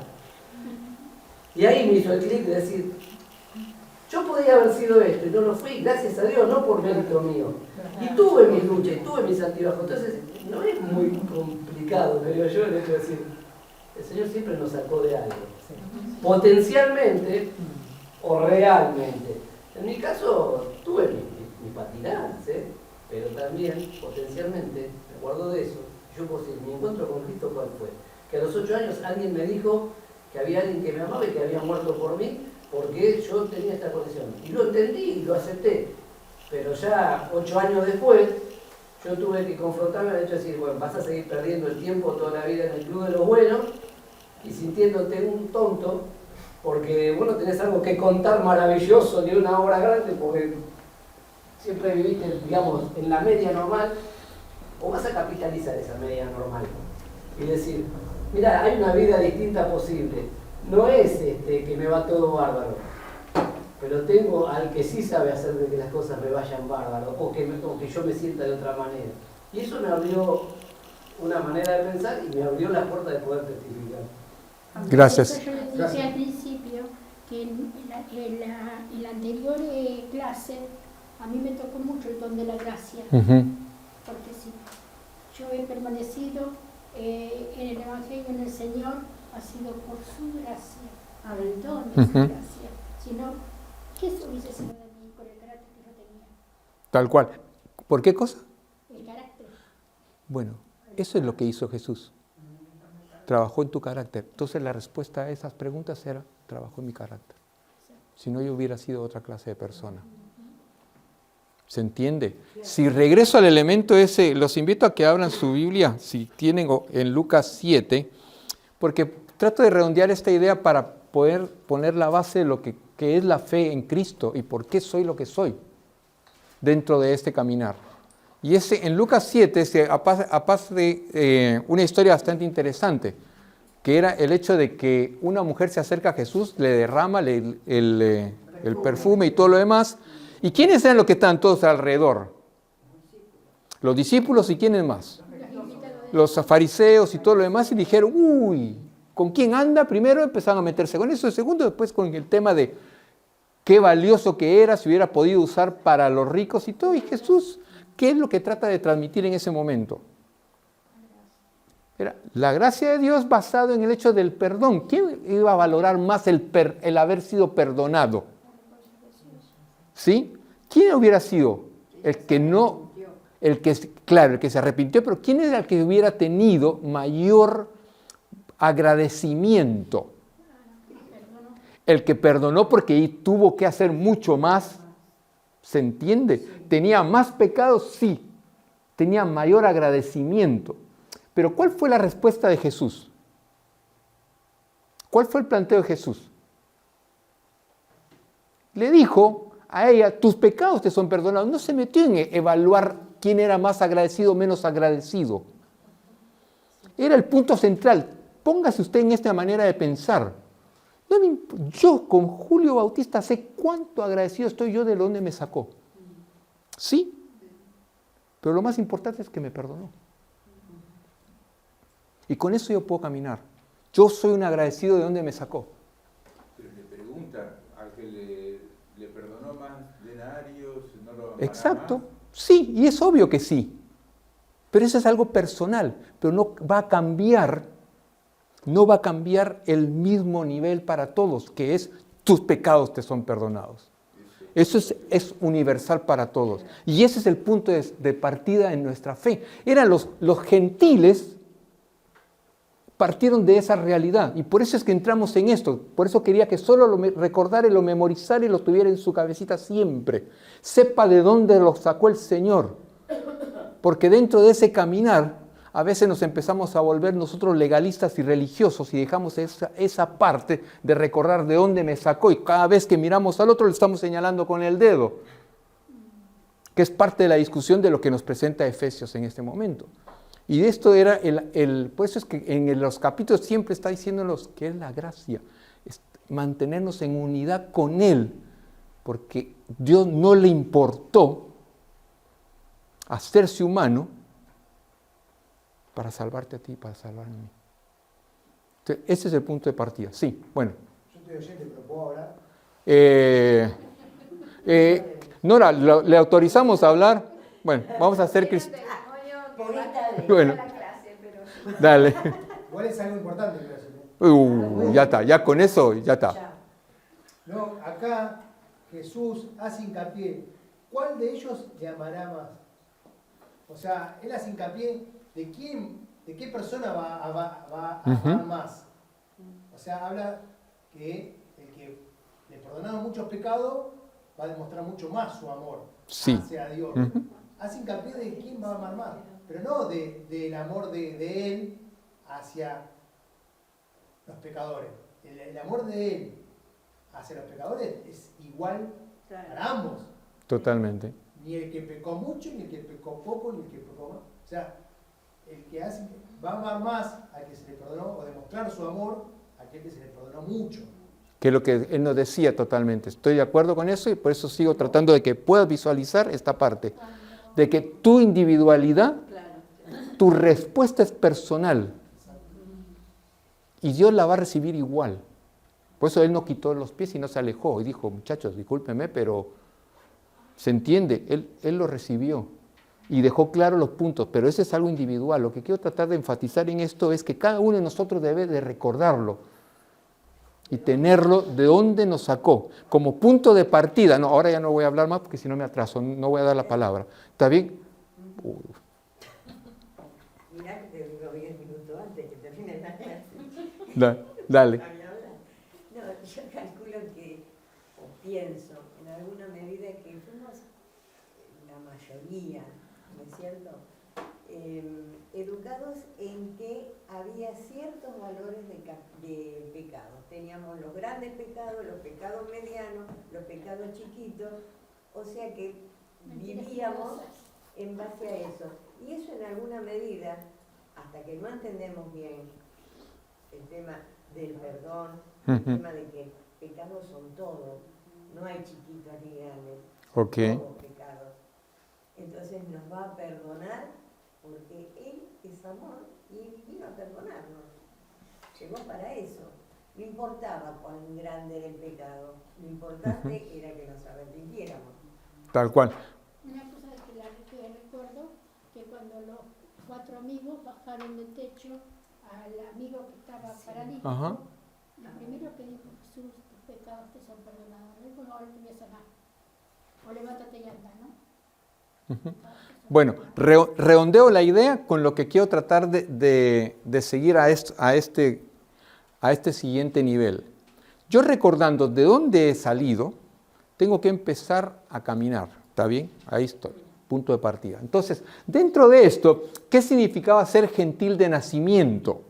Y ahí me hizo el clic de decir, yo podía haber sido esto y no lo fui, gracias a Dios, no por mérito mío. Y tuve mis luchas, y tuve mis altibajos. Entonces, no es muy complicado, creo yo, el hecho de decir, el Señor siempre nos sacó de algo. Potencialmente o realmente. En mi caso, tuve mis patinadas, pero también, potencialmente, me acuerdo de eso, yo por mi encuentro con Cristo, ¿cuál fue? Que a los 8 años alguien me dijo que había alguien que me amaba y que había muerto por mí, porque yo tenía esta condición. Y lo entendí y lo acepté. Pero ya 8 años después, yo tuve que confrontarme al hecho de decir, bueno, vas a seguir perdiendo el tiempo toda la vida en el club de los buenos y sintiéndote un tonto, porque vos no tenés algo que contar maravilloso ni una obra grande, porque siempre viviste, digamos, en la media normal, o vas a capitalizar esa media normal y decir, mira, hay una vida distinta posible. No es que me va todo bárbaro, pero tengo al que sí sabe hacer de que las cosas me vayan bárbaro, o que yo me sienta de otra manera. Y eso me abrió una manera de pensar y me abrió la puerta de poder testificar. Gracias. Yo les decía al principio que en la anterior clase a mí me tocó mucho el don de la gracia, porque sí, yo he permanecido en el Evangelio, en el Señor, ha sido por su gracia, el don de su gracia. Si no, ¿qué se hubiese sido de mí con el carácter que yo tenía? Tal cual. ¿Por qué cosa? El carácter. Bueno, eso es lo que hizo Jesús. Trabajó en tu carácter. Entonces la respuesta a esas preguntas era, trabajó en mi carácter. Si no, yo hubiera sido otra clase de persona. ¿Se entiende? Si regreso al elemento ese, los invito a que abran su Biblia, si tienen en Lucas 7, porque trato de redondear esta idea para poder poner la base de lo que es la fe en Cristo y por qué soy lo que soy dentro de este caminar. Y en Lucas 7 aparte de una historia bastante interesante, que era el hecho de que una mujer se acerca a Jesús, le derrama el perfume y todo lo demás. ¿Y quiénes eran los que estaban todos alrededor? Los discípulos y quiénes más. Los fariseos y todo lo demás, y dijeron, uy, ¿con quién anda? Primero empezaron a meterse con eso, segundo después con el tema de qué valioso que era, si hubiera podido usar para los ricos y todo. Y Jesús, ¿qué es lo que trata de transmitir en ese momento? Era la gracia de Dios basado en el hecho del perdón. ¿Quién iba a valorar más el haber sido perdonado? ¿Sí? ¿Quién hubiera sido? El que no, claro, el que se arrepintió, pero ¿quién era el que hubiera tenido mayor agradecimiento? El que perdonó porque tuvo que hacer mucho más. ¿Se entiende? ¿Tenía más pecados? Sí. Tenía mayor agradecimiento. Pero ¿cuál fue la respuesta de Jesús? ¿Cuál fue el planteo de Jesús? Le dijo a ella, tus pecados te son perdonados. No se metió en evaluar quién era más agradecido o menos agradecido. Era el punto central. Póngase usted en esta manera de pensar. Yo con Julio Bautista sé cuánto agradecido estoy yo de dónde me sacó. Sí, pero lo más importante es que me perdonó. Y con eso yo puedo caminar. Yo soy un agradecido de dónde me sacó. Pero le pregunta al que le perdonó más denarios, no lo amará Exacto. más. Sí, y es obvio que sí. Pero eso es algo personal, pero no va a cambiar el mismo nivel para todos, que es tus pecados te son perdonados. Eso es universal para todos. Y ese es el punto de partida en nuestra fe. Eran los gentiles, partieron de esa realidad. Y por eso es que entramos en esto. Por eso quería que solo lo recordara y lo memorizara y lo tuviera en su cabecita siempre. Sepa de dónde lo sacó el Señor. Porque dentro de ese caminar, a veces nos empezamos a volver nosotros legalistas y religiosos y dejamos esa parte de recordar de dónde me sacó, y cada vez que miramos al otro le estamos señalando con el dedo, que es parte de la discusión de lo que nos presenta Efesios en este momento. Y de esto era por eso es que en los capítulos siempre está diciéndonos que es la gracia, es mantenernos en unidad con Él, porque Dios no le importó hacerse humano para salvarte a ti, para salvarme a mí. Entonces, ese es el punto de partida. Sí, bueno. Yo estoy oyente, pero ¿puedo hablar? Nora, ¿le autorizamos a hablar? Bueno, vamos a hacer... Bueno, dale. Igual es algo importante que hacer. Ya está, ya con eso, ya está. No, acá Jesús hace hincapié. ¿Cuál de ellos le amará más? O sea, él hace hincapié de qué persona va a amar más. O sea, habla que el que le perdonaron muchos pecados va a demostrar mucho más su amor hacia Dios. Hace hincapié de quién va a amar más, pero no del amor de él hacia los pecadores. El amor de él hacia los pecadores es igual para ambos. Totalmente. Ni el que pecó mucho, ni el que pecó poco, ni el que pecó más. O sea, el que va a amar más al que se le perdonó, o demostrar su amor a aquel que se le perdonó mucho. Que es lo que él nos decía totalmente. Estoy de acuerdo con eso y por eso sigo tratando de que puedas visualizar esta parte. De que tu individualidad, tu respuesta es personal. Y Dios la va a recibir igual. Por eso Él no quitó los pies y no se alejó. Y dijo, muchachos, discúlpenme, pero se entiende, Él lo recibió. Y dejó claro los puntos, pero eso es algo individual. Lo que quiero tratar de enfatizar en esto es que cada uno de nosotros debe de recordarlo y tenerlo de dónde nos sacó, como punto de partida. No, ahora ya no voy a hablar más porque si no me atraso, no voy a dar la palabra. ¿Está bien? Mirá que te digo 10 minutos antes que termine la clase. Dale. No, yo calculo que, o pienso, en alguna medida que fuimos la mayoría, ¿no es cierto?, educados en que había ciertos valores de pecados. Teníamos los grandes pecados, los pecados medianos, los pecados chiquitos, o sea que vivíamos en base a eso. Y eso en alguna medida, hasta que no entendemos bien el tema del perdón, el tema de que pecados son todos, no hay chiquitos ni grandes, son todos pecados. Entonces nos va a perdonar porque Él es amor y vino a perdonarnos. Llegó para eso. No importaba cuán grande era el pecado, lo importante era que nos arrepintiéramos. Tal cual. Una cosa que recuerdo, que cuando los 4 amigos bajaron del techo al amigo que estaba paralítico, Ajá. lo primero que dijo Jesús, tus pecados te son perdonados. No dijo, no, ahora te voy a sanar. O levántate y anda, ¿no? Bueno, redondeo la idea con lo que quiero tratar de seguir a este siguiente nivel. Yo recordando de dónde he salido, tengo que empezar a caminar, ¿está bien? Ahí estoy, punto de partida. Entonces, dentro de esto, ¿qué significaba ser gentil de nacimiento?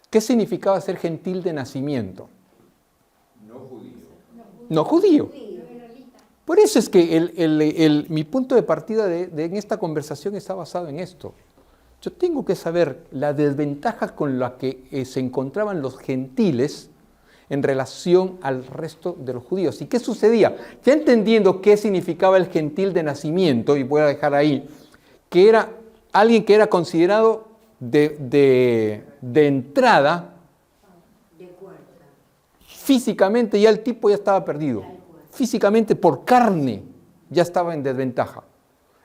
¿Qué significaba ser gentil de nacimiento? No judío. No judío. Por eso es que mi punto de partida en esta conversación está basado en esto. Yo tengo que saber la desventaja con la que se encontraban los gentiles en relación al resto de los judíos. ¿Y qué sucedía? Ya entendiendo qué significaba el gentil de nacimiento, y voy a dejar ahí, que era alguien que era considerado de entrada, físicamente ya el tipo ya estaba perdido. Físicamente, por carne, ya estaba en desventaja.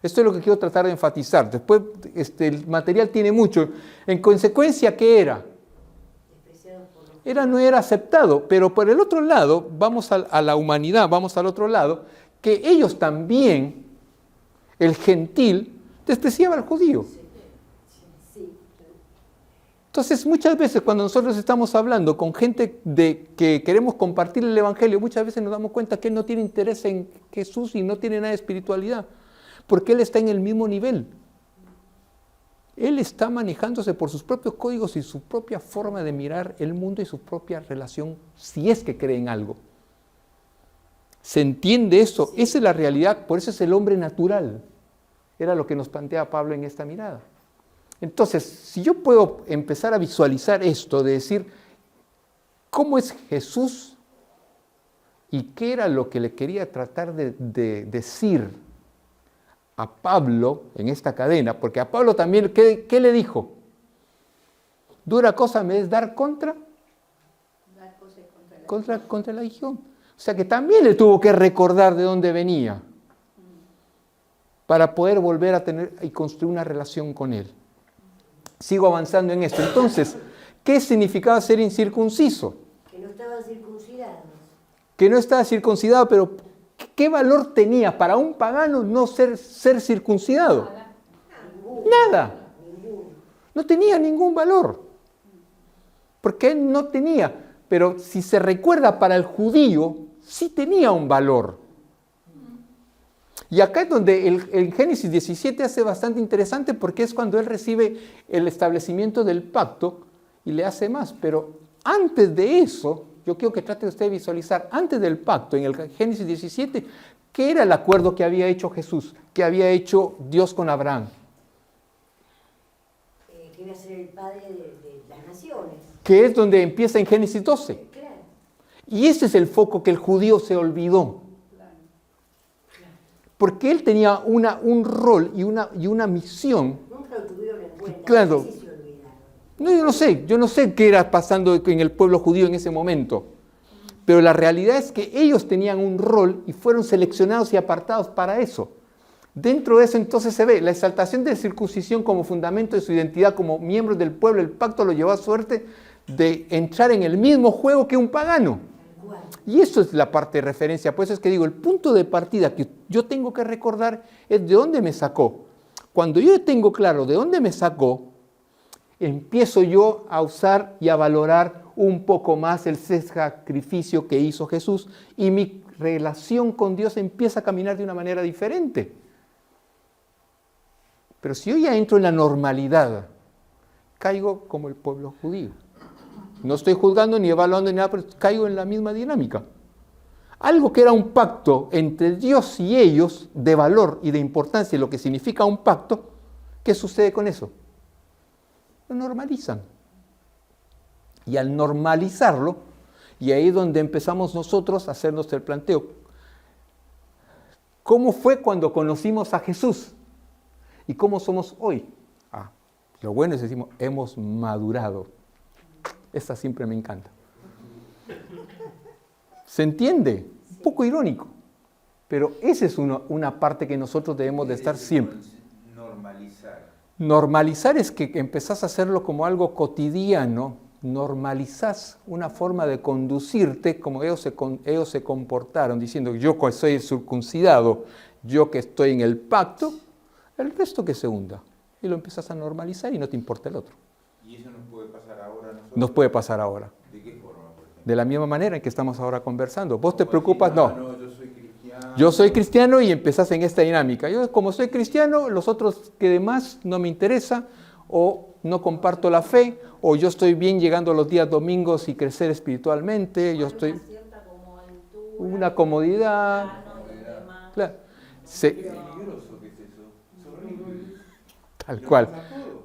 Esto es lo que quiero tratar de enfatizar. Después, el material tiene mucho. En consecuencia, ¿qué era? No era aceptado, pero por el otro lado, vamos a la humanidad, vamos al otro lado, que ellos también, el gentil, despreciaba al judío. Entonces, muchas veces cuando nosotros estamos hablando con gente que queremos compartir el Evangelio, muchas veces nos damos cuenta que él no tiene interés en Jesús y no tiene nada de espiritualidad, porque él está en el mismo nivel. Él está manejándose por sus propios códigos y su propia forma de mirar el mundo y su propia relación, si es que cree en algo. ¿Se entiende eso? Sí. Esa es la realidad, por eso es el hombre natural. Era lo que nos plantea Pablo en esta mirada. Entonces, si yo puedo empezar a visualizar esto, de decir, ¿cómo es Jesús? ¿Y qué era lo que le quería tratar de decir a Pablo en esta cadena? Porque a Pablo también, ¿qué le dijo? Dura cosa me es dar contra la legión. O sea que también le tuvo que recordar de dónde venía para poder volver a tener y construir una relación con él. Sigo avanzando en esto. Entonces, ¿qué significaba ser incircunciso? Que no estaban circuncidados. Que no estaba circuncidado, pero ¿qué valor tenía para un pagano no ser circuncidado? Nada. No tenía ningún valor. Porque él no tenía. Pero si se recuerda, para el judío sí tenía un valor. Y acá es donde el Génesis 17 hace bastante interesante, porque es cuando él recibe el establecimiento del pacto y le hace más. Pero antes de eso, yo quiero que trate usted de visualizar, antes del pacto, en el Génesis 17, ¿qué era el acuerdo que había hecho Jesús, que había hecho Dios con Abraham? Que iba a ser el padre de las naciones. Que es donde empieza en Génesis 12. Claro. Y ese es el foco que el judío se olvidó. Porque él tenía un rol y una misión. Nunca lo tuvieron en cuenta. Claro. Sí se olvidaron. No, yo no sé qué era pasando en el pueblo judío en ese momento. Pero la realidad es que ellos tenían un rol y fueron seleccionados y apartados para eso. Dentro de eso entonces se ve la exaltación de la circuncisión como fundamento de su identidad como miembros del pueblo. El pacto lo llevó a suerte de entrar en el mismo juego que un pagano. Y eso es la parte de referencia. Por eso es que digo, el punto de partida que yo tengo que recordar es de dónde me sacó. Cuando yo tengo claro de dónde me sacó, empiezo yo a usar y a valorar un poco más el sacrificio que hizo Jesús y mi relación con Dios empieza a caminar de una manera diferente. Pero si yo ya entro en la normalidad, caigo como el pueblo judío. No estoy juzgando ni evaluando ni nada, pero caigo en la misma dinámica. Algo que era un pacto entre Dios y ellos, de valor y de importancia, lo que significa un pacto, ¿qué sucede con eso? Lo normalizan. Y al normalizarlo, y ahí es donde empezamos nosotros a hacernos el planteo. ¿Cómo fue cuando conocimos a Jesús? ¿Y cómo somos hoy? Lo bueno es decimos, hemos madurado. Esta siempre me encanta. ¿Se entiende? Un poco irónico. Pero esa es una parte que nosotros debemos de estar siempre. Normalizar. Normalizar es que empezás a hacerlo como algo cotidiano, normalizás una forma de conducirte como ellos se comportaron, diciendo yo que soy circuncidado, yo que estoy en el pacto, el resto que se hunda. Y lo empezás a normalizar y no te importa el otro. ¿Y eso nos puede pasar ahora a nosotros? Nos puede pasar ahora. ¿De qué forma, por ejemplo? De la misma manera en que estamos ahora conversando. ¿Vos te preocupas? No. No, yo soy cristiano. Yo soy cristiano y empezás en esta dinámica. Yo como soy cristiano, los otros que demás no me interesa, o no comparto la fe, o yo estoy bien llegando los días domingos y crecer espiritualmente, yo estoy... Una cierta como altura, Una comodidad. plano y demás. Claro. Qué peligroso que es eso. Es horrible. Tal Y nos cual. pasa a todos.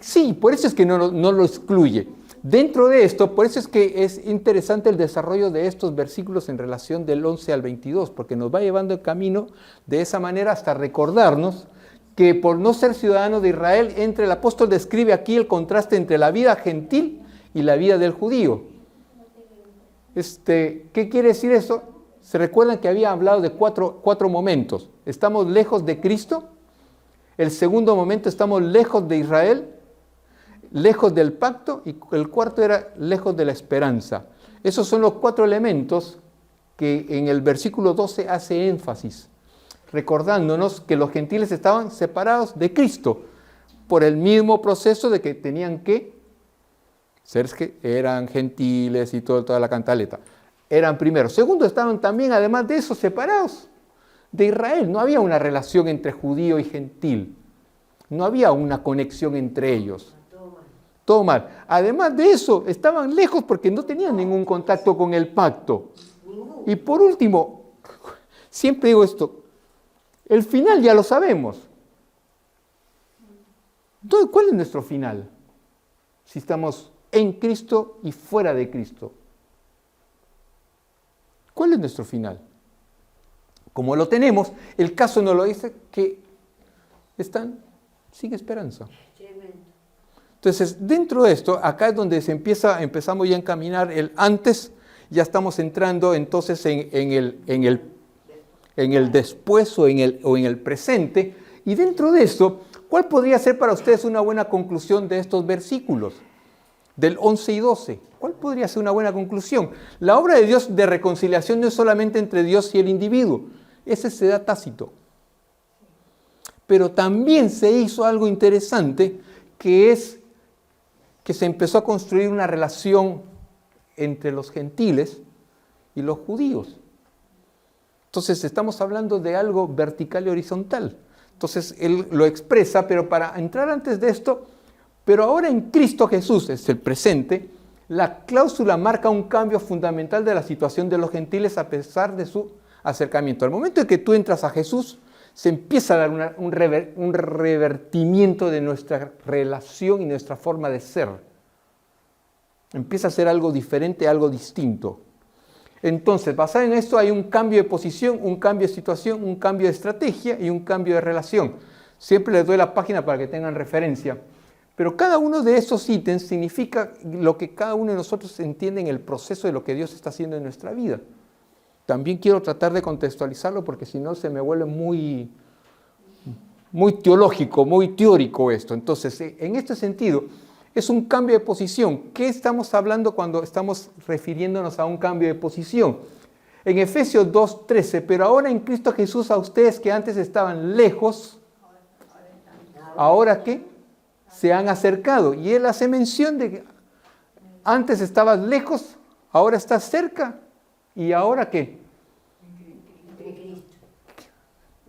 Sí, por eso es que no lo excluye. Dentro de esto, por eso es que es interesante el desarrollo de estos versículos en relación del 11 al 22, porque nos va llevando el camino de esa manera hasta recordarnos que por no ser ciudadano de Israel, el apóstol describe aquí el contraste entre la vida gentil y la vida del judío. ¿Qué quiere decir eso? Se recuerdan que había hablado de cuatro momentos. Estamos lejos de Cristo. El segundo momento, estamos lejos de Israel, lejos del pacto, y el cuarto era lejos de la esperanza. Esos son los 4 elementos que en el versículo 12 hace énfasis, recordándonos que los gentiles estaban separados de Cristo por el mismo proceso de que tenían que ser que eran gentiles y toda la cantaleta. Eran primero. Segundo, estaban también, además de eso, separados de Israel. No había una relación entre judío y gentil. No había una conexión entre ellos. Todo mal. Además de eso, estaban lejos porque no tenían ningún contacto con el pacto. Y por último, siempre digo esto, el final ya lo sabemos. Entonces, ¿cuál es nuestro final? Si estamos en Cristo y fuera de Cristo. ¿Cuál es nuestro final? Como lo tenemos, el caso nos lo dice que están sin esperanza. Entonces, dentro de esto, acá es donde empezamos ya a encaminar el antes, ya estamos entrando entonces en el después o en el presente. Y dentro de esto, ¿cuál podría ser para ustedes una buena conclusión de estos versículos? Del 11 y 12. ¿Cuál podría ser una buena conclusión? La obra de Dios de reconciliación no es solamente entre Dios y el individuo. Ese se da tácito. Pero también se hizo algo interesante, que es que se empezó a construir una relación entre los gentiles y los judíos. Entonces estamos hablando de algo vertical y horizontal. Entonces él lo expresa, pero para entrar antes de esto, pero ahora en Cristo Jesús, es el presente, la cláusula marca un cambio fundamental de la situación de los gentiles a pesar de su acercamiento. Al momento en que tú entras a Jesús, se empieza a dar un revertimiento de nuestra relación y nuestra forma de ser. Empieza a ser algo diferente, algo distinto. Entonces, basado en esto, hay un cambio de posición, un cambio de situación, un cambio de estrategia y un cambio de relación. Siempre les doy la página para que tengan referencia. Pero cada uno de esos ítems significa lo que cada uno de nosotros entiende en el proceso de lo que Dios está haciendo en nuestra vida. También quiero tratar de contextualizarlo porque si no se me vuelve muy teológico, muy teórico esto. Entonces, en este sentido, es un cambio de posición. ¿Qué estamos hablando cuando estamos refiriéndonos a un cambio de posición? En Efesios 2:13, pero ahora en Cristo Jesús a ustedes que antes estaban lejos, ¿ahora qué? Se han acercado. Y él hace mención de que antes estabas lejos, ahora estás cerca, ¿y ahora qué?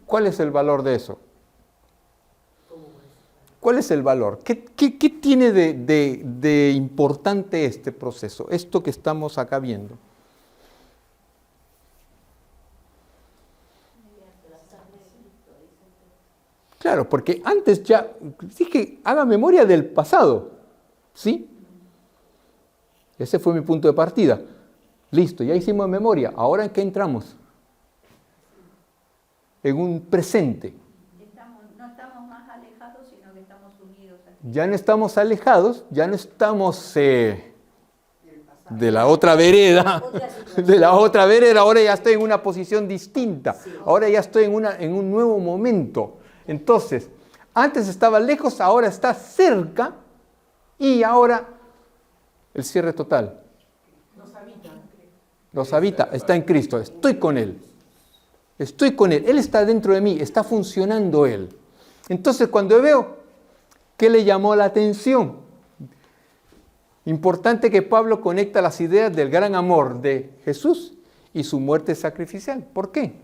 ¿Cuál es el valor de eso? ¿Cuál es el valor? ¿Qué tiene de importante este proceso? Esto que estamos acá viendo. Claro, porque antes ya, dije, haga memoria del pasado, ¿sí? Ese fue mi punto de partida. Listo, ya hicimos memoria. ¿Ahora en qué entramos? En un presente. No estamos más alejados, sino que estamos unidos aquí. Ya no estamos alejados, ya no estamos de la otra vereda, de la otra vereda, ahora ya estoy en una posición distinta, ahora ya estoy en un nuevo momento. Entonces, antes estaba lejos, ahora está cerca y ahora el cierre total. Nos habita, está en Cristo, estoy con Él. Estoy con Él, Él está dentro de mí, está funcionando Él. Entonces cuando veo, ¿qué le llamó la atención? Importante que Pablo conecta las ideas del gran amor de Jesús y su muerte sacrificial. ¿Por qué?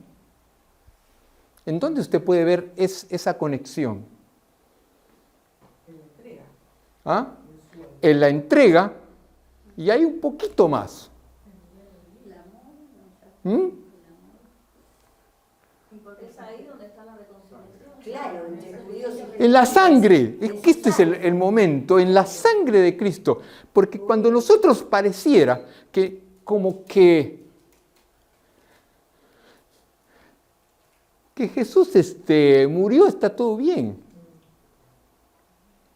¿En dónde usted puede ver esa conexión? ¿Ah? En la entrega, y hay un poquito más. ¿Mm? Y porque es ahí donde está la reconciliación. Claro, entre judíos y En la sangre, es que este es el momento, en la sangre de Cristo. Porque cuando nosotros pareciera que como que Jesús murió, está todo bien.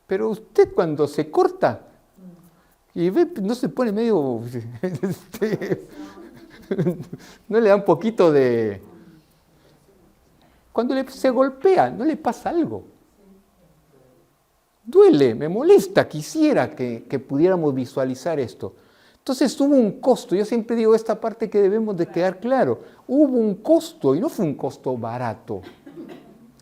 Pero usted cuando se corta y ve, no se pone medio, no le da un poquito de... Cuando se golpea, ¿no le pasa algo? Duele, me molesta, quisiera que pudiéramos visualizar esto. Entonces hubo un costo, yo siempre digo esta parte que debemos de quedar claro, hubo un costo y no fue un costo barato.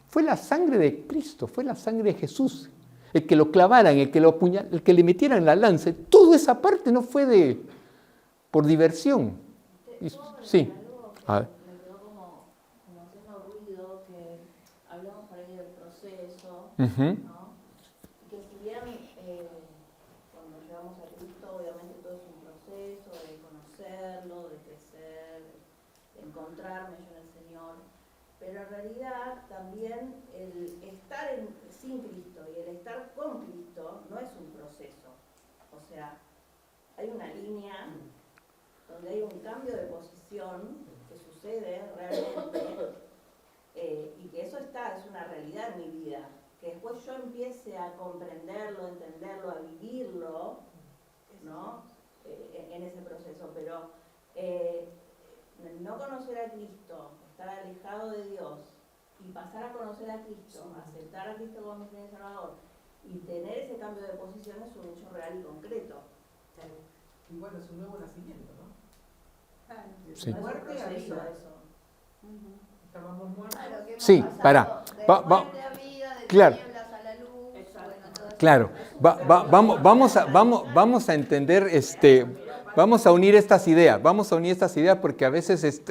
Fue la sangre de Cristo, fue la sangre de Jesús. El que lo clavaran, el que le metieran la lanza, toda esa parte no fue por diversión. Sí. A ver. Me quedó como haciendo ruido que hablamos por ahí del proceso, Uh-huh. ¿no? Que si bien cuando llegamos a Cristo, obviamente todo es un proceso de conocerlo, de crecer, de encontrarme yo en el Señor, pero en realidad también el estar sin Cristo y el estar con Cristo no es un proceso. O sea, hay una línea donde hay un cambio de posición que sucede realmente y que eso es una realidad en mi vida. Que después yo empiece a comprenderlo, a entenderlo, a vivirlo, ¿no? En ese proceso. Pero no conocer a Cristo, estar alejado de Dios y pasar a conocer a Cristo, aceptar a Cristo como mi Señor y Salvador y tener ese cambio de posición es un hecho real y concreto. Y bueno, es un nuevo nacimiento, ¿no? Claro. Sí. No es un Muerte a proceso vida. eso. Estábamos muertos. Claro, que hemos Sí, pasado para. de Va- muerte a vida, de claro. tinieblas a la luz, Exacto. bueno, todo eso. Claro, vamos a entender, vamos a unir estas ideas, porque a veces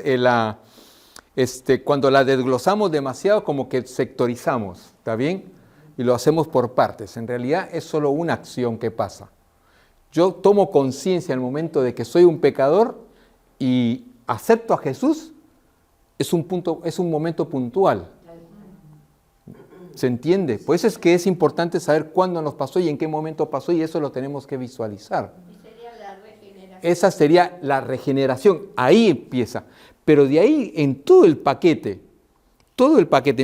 cuando las desglosamos demasiado como que sectorizamos, ¿está bien? Y lo hacemos por partes. En realidad es solo una acción que pasa. Yo tomo conciencia en el momento de que soy un pecador y acepto a Jesús, es un momento puntual. ¿Se entiende? Por eso es que es importante saber cuándo nos pasó y en qué momento pasó, y eso lo tenemos que visualizar. Y sería la regeneración. Esa sería la regeneración, ahí empieza. Pero de ahí en todo el paquete,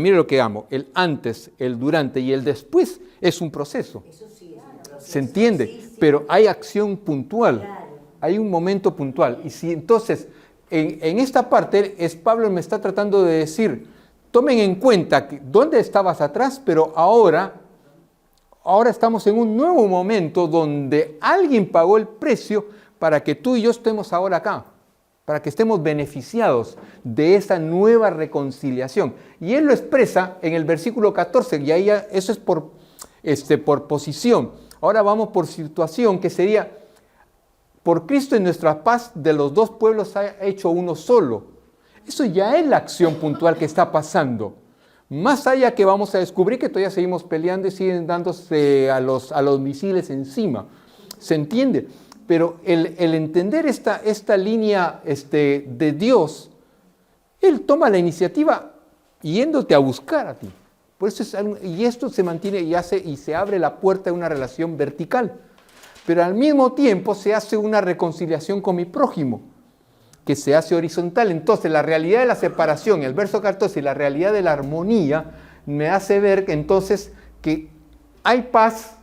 mire lo que amo, el antes, el durante y el después es un proceso. Eso sí es un proceso. ¿Se entiende? Sí, sí. Pero hay acción puntual, Claro. hay un momento puntual. Y si entonces, en esta parte, Pablo me está tratando de decir, tomen en cuenta dónde estabas atrás, pero ahora estamos en un nuevo momento donde alguien pagó el precio para que tú y yo estemos ahora acá, para que estemos beneficiados de esa nueva reconciliación. Y él lo expresa en el versículo 14, y ahí eso es por posición. Ahora vamos por situación, que sería, por Cristo en nuestra paz de los dos pueblos ha hecho uno solo. Eso ya es la acción puntual que está pasando. Más allá que vamos a descubrir que todavía seguimos peleando y siguen dándose a los misiles encima. ¿Se entiende? Pero el entender esta línea de Dios, Él toma la iniciativa yéndote a buscar a ti. Por eso y esto se mantiene y se abre la puerta de una relación vertical. Pero al mismo tiempo se hace una reconciliación con mi prójimo, que se hace horizontal. Entonces la realidad de la separación, el verso 14, y la realidad de la armonía, me hace ver entonces que hay paz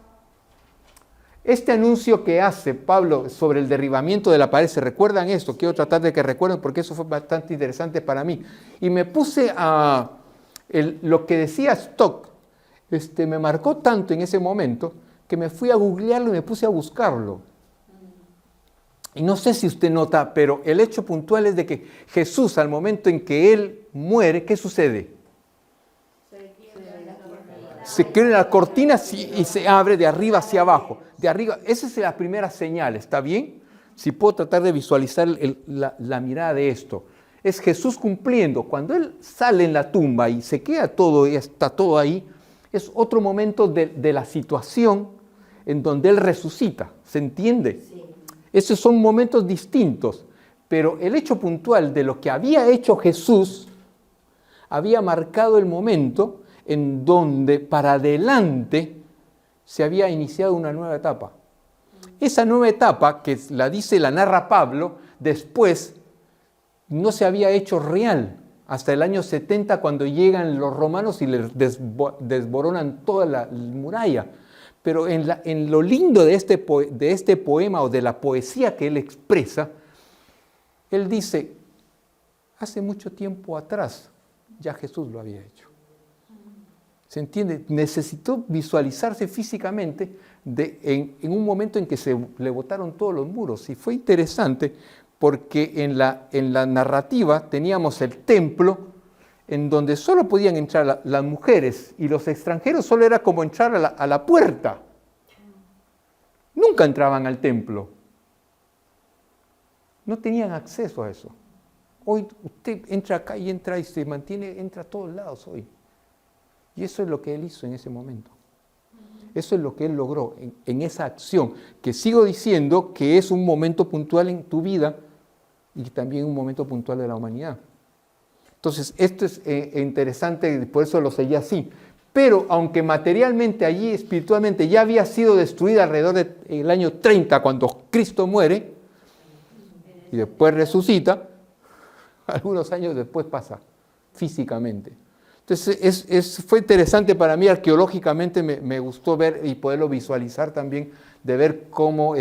Este anuncio que hace Pablo sobre el derribamiento de la pared, ¿se recuerdan esto? Quiero tratar de que recuerden porque eso fue bastante interesante para mí. Y me puse a lo que decía Stock, me marcó tanto en ese momento que me fui a googlearlo y me puse a buscarlo. Y no sé si usted nota, pero el hecho puntual es de que Jesús, al momento en que Él muere, ¿qué sucede? Se quiebra la cortina y se abre de arriba hacia abajo. De arriba, esa es la primera señal, ¿está bien? Si puedo tratar de visualizar la mirada de esto. Es Jesús cumpliendo. Cuando Él sale en la tumba y se queda todo y está todo ahí, es otro momento de la situación en donde Él resucita. ¿Se entiende? Sí. Esos son momentos distintos. Pero el hecho puntual de lo que había hecho Jesús había marcado el momento en donde para adelante se había iniciado una nueva etapa. Esa nueva etapa, que la narra Pablo, después no se había hecho real hasta el año 70 cuando llegan los romanos y les desboronan toda la muralla. Pero en lo lindo de este poema o de la poesía que él expresa, él dice, hace mucho tiempo atrás ya Jesús lo había hecho. ¿Se entiende? Necesitó visualizarse físicamente en un momento en que se le botaron todos los muros. Y fue interesante porque en la narrativa teníamos el templo en donde solo podían entrar las mujeres y los extranjeros solo era como entrar a la puerta. Nunca entraban al templo. No tenían acceso a eso. Hoy usted entra acá y entra y se mantiene, entra a todos lados hoy. Y eso es lo que él hizo en ese momento. Eso es lo que él logró en esa acción, que sigo diciendo que es un momento puntual en tu vida y también un momento puntual de la humanidad. Entonces, esto es interesante, por eso lo seguí así. Pero aunque materialmente allí, espiritualmente, ya había sido destruida alrededor del año 30, cuando Cristo muere, y después resucita, algunos años después pasa, físicamente. Entonces, fue interesante para mí, arqueológicamente me gustó ver y poderlo visualizar también, de ver cómo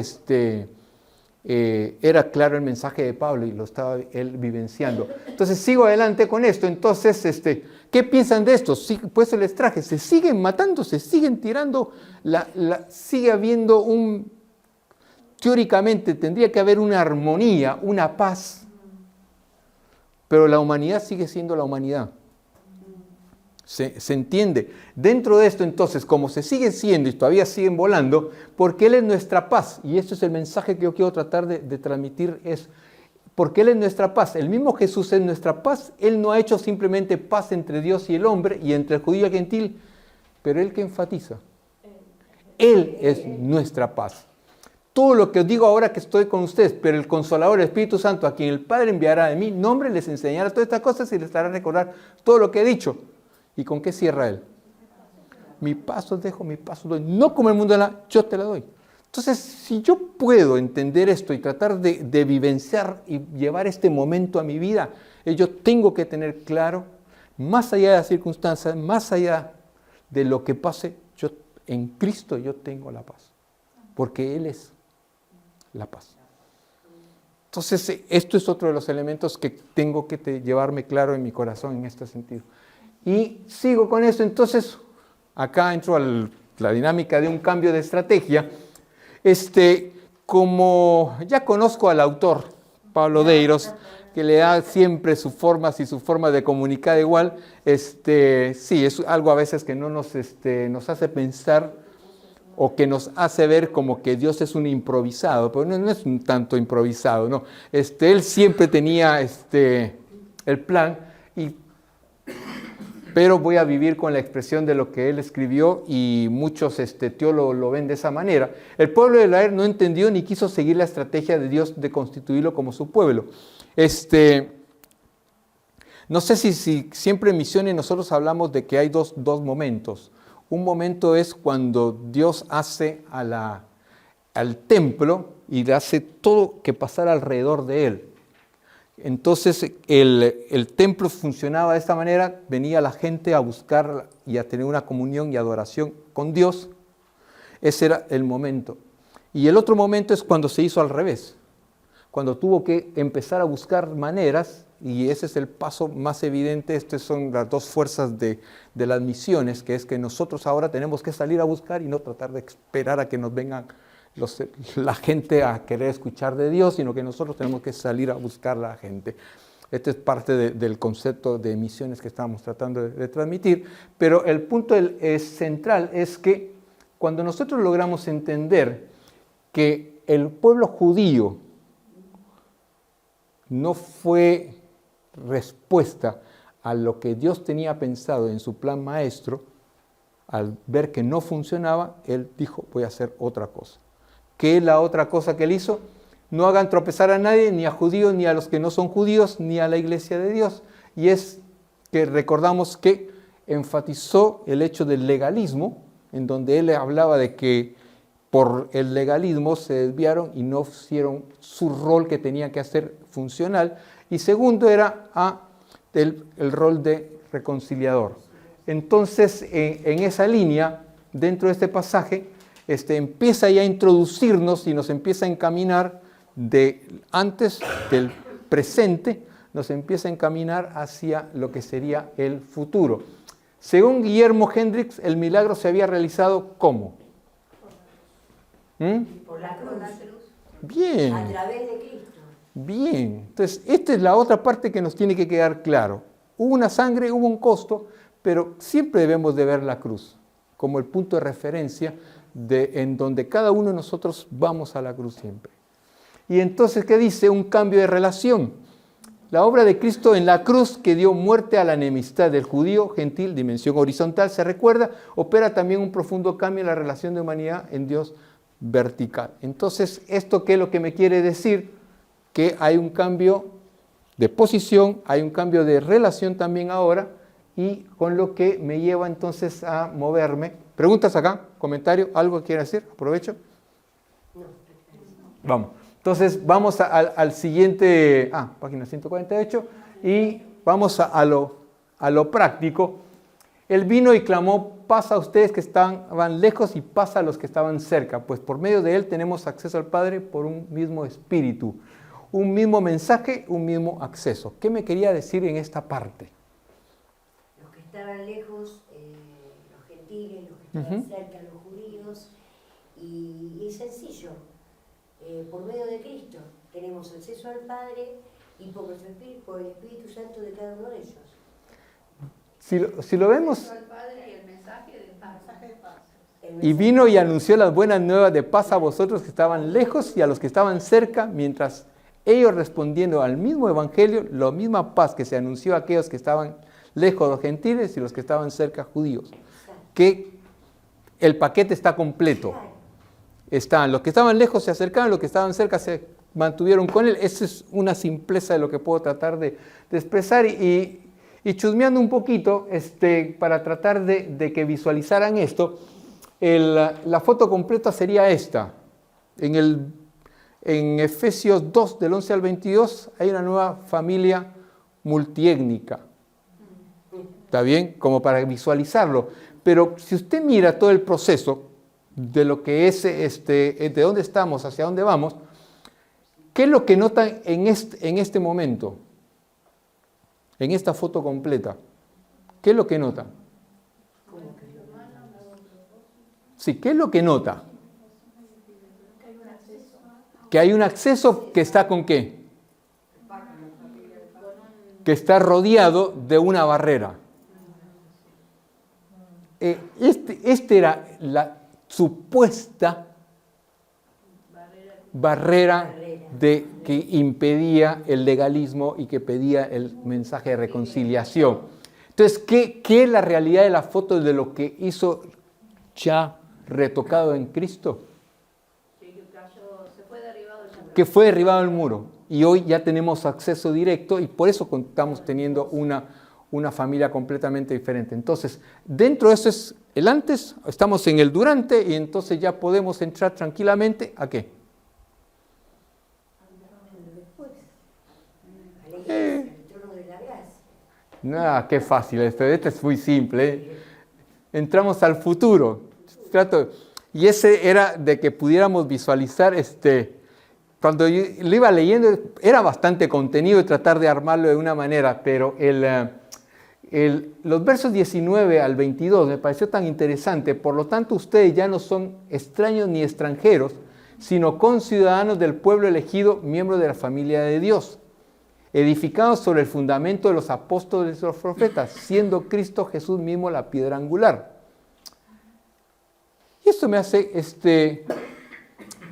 era claro el mensaje de Pablo y lo estaba él vivenciando. Entonces sigo adelante con esto. Entonces, ¿qué piensan de esto? Sí, pues les traje, se siguen matando, se siguen tirando, sigue habiendo teóricamente tendría que haber una armonía, una paz, pero la humanidad sigue siendo la humanidad. ¿Se entiende? Dentro de esto, entonces, como se sigue siendo y todavía siguen volando, porque Él es nuestra paz, y este es el mensaje que yo quiero tratar de transmitir, es porque Él es nuestra paz. El mismo Jesús es nuestra paz. Él no ha hecho simplemente paz entre Dios y el hombre, y entre el judío y el gentil, pero Él que enfatiza. Él es nuestra paz. Todo lo que os digo ahora que estoy con ustedes, pero el Consolador, el Espíritu Santo, a quien el Padre enviará de mi nombre, les enseñará todas estas cosas y les hará recordar todo lo que he dicho. ¿Y con qué cierra él? Mi paz os dejo, mi paz os doy. No como el mundo da, yo te la doy. Entonces, si yo puedo entender esto y tratar de vivenciar y llevar este momento a mi vida, yo tengo que tener claro, más allá de las circunstancias, más allá de lo que pase, en Cristo yo tengo la paz. Porque Él es la paz. Entonces, esto es otro de los elementos que tengo que llevarme claro en mi corazón en este sentido. Y sigo con eso, entonces acá entro a la dinámica de un cambio de estrategia. Como ya conozco al autor, Pablo Deiros, que le da siempre sus formas y su forma de comunicar igual, sí, es algo a veces que no nos hace pensar o que nos hace ver como que Dios es un improvisado, pero no es un tanto improvisado, no. Él siempre tenía el plan pero voy a vivir con la expresión de lo que él escribió y muchos teólogos lo ven de esa manera. El pueblo de Israel no entendió ni quiso seguir la estrategia de Dios de constituirlo como su pueblo. No sé si siempre en Misiones nosotros hablamos de que hay dos momentos. Un momento es cuando Dios hace al templo y hace todo que pasar alrededor de él. Entonces el templo funcionaba de esta manera, venía la gente a buscar y a tener una comunión y adoración con Dios. Ese era el momento. Y el otro momento es cuando se hizo al revés, cuando tuvo que empezar a buscar maneras, y ese es el paso más evidente. Estas son las dos fuerzas de las misiones, que es que nosotros ahora tenemos que salir a buscar y no tratar de esperar a que nos vengan la gente a querer escuchar de Dios, sino que nosotros tenemos que salir a buscar a la gente. Este es parte del concepto de misiones que estamos tratando de transmitir, pero el punto central es que cuando nosotros logramos entender que el pueblo judío no fue respuesta a lo que Dios tenía pensado en su plan maestro, al ver que no funcionaba, Él dijo, voy a hacer otra cosa. ¿Qué es la otra cosa que Él hizo? No hagan tropezar a nadie, ni a judíos, ni a los que no son judíos, ni a la iglesia de Dios. Y es que recordamos que enfatizó el hecho del legalismo, en donde Él hablaba de que por el legalismo se desviaron y no hicieron su rol que tenían que hacer funcional. Y segundo era el rol de reconciliador. Entonces, en esa línea, dentro de este pasaje, empieza ya a introducirnos y nos empieza a encaminar de antes del presente, nos empieza a encaminar hacia lo que sería el futuro. Según Guillermo Hendricks, el milagro se había realizado ¿cómo? Por la cruz. Bien. A través de Cristo. Bien. Entonces, esta es la otra parte que nos tiene que quedar claro. Hubo una sangre, hubo un costo, pero siempre debemos de ver la cruz como el punto de referencia en donde cada uno de nosotros vamos a la cruz siempre. Y entonces, ¿qué dice? Un cambio de relación. La obra de Cristo en la cruz, que dio muerte a la enemistad del judío, gentil, dimensión horizontal, se recuerda, opera también un profundo cambio en la relación de humanidad en Dios vertical. Entonces, ¿esto qué es lo que me quiere decir? Que hay un cambio de posición, hay un cambio de relación también ahora, y con lo que me lleva entonces a moverme. ¿Preguntas acá? ¿Comentario? ¿Algo que quiera decir? Aprovecho. Vamos. Entonces vamos al siguiente, página 148, y vamos a lo práctico. Él vino y clamó, paz a ustedes que estaban lejos y paz a los que estaban cerca, pues por medio de él tenemos acceso al Padre por un mismo espíritu, un mismo mensaje, un mismo acceso. ¿Qué me quería decir en esta parte? Los que estaban lejos, los gentiles, los que estaban cerca, los judíos, y es sencillo. Por medio de Cristo tenemos acceso al Padre y por el Espíritu Santo de cada uno de ellos. Si lo vemos, Al Padre y el mensaje de paz. y vino y anunció las buenas nuevas de paz a vosotros que estaban lejos y a los que estaban cerca, mientras ellos respondiendo al mismo evangelio, la misma paz que se anunció a aquellos que estaban lejos, los gentiles, y los que estaban cerca, judíos. Que el paquete está completo. Los que estaban lejos se acercaron, los que estaban cerca se mantuvieron con él. Esa es una simpleza de lo que puedo tratar de expresar. Y chusmeando un poquito, para tratar de que visualizaran esto, la foto completa sería esta. En Efesios 2, del 11 al 22, hay una nueva familia multiétnica. ¿Está bien? Como para visualizarlo. Pero si usted mira todo el proceso de lo que es, de dónde estamos, hacia dónde vamos, ¿qué es lo que notan en este momento? En esta foto completa. ¿Qué es lo que notan? Sí, ¿qué es lo que nota? Que hay un acceso que está ¿con qué? Que está rodeado de una barrera. Esta era la supuesta barrera que impedía el legalismo y que pedía el mensaje de reconciliación. Entonces, ¿qué es la realidad de la foto de lo que hizo ya retocado en Cristo? Que fue derribado el muro. Y hoy ya tenemos acceso directo y por eso estamos teniendo una familia completamente diferente. Entonces, dentro de eso es el antes, estamos en el durante y entonces ya podemos entrar tranquilamente ¿a qué? El trono de la gracia. Qué fácil esto es muy simple. Entramos al futuro. Y ese era de que pudiéramos visualizar, cuando yo lo iba leyendo, era bastante contenido y tratar de armarlo de una manera, pero los versos 19 al 22 me pareció tan interesante. Por lo tanto, ustedes ya no son extraños ni extranjeros, sino conciudadanos del pueblo elegido, miembros de la familia de Dios, edificados sobre el fundamento de los apóstoles y los profetas, siendo Cristo Jesús mismo la piedra angular. Y esto me hace,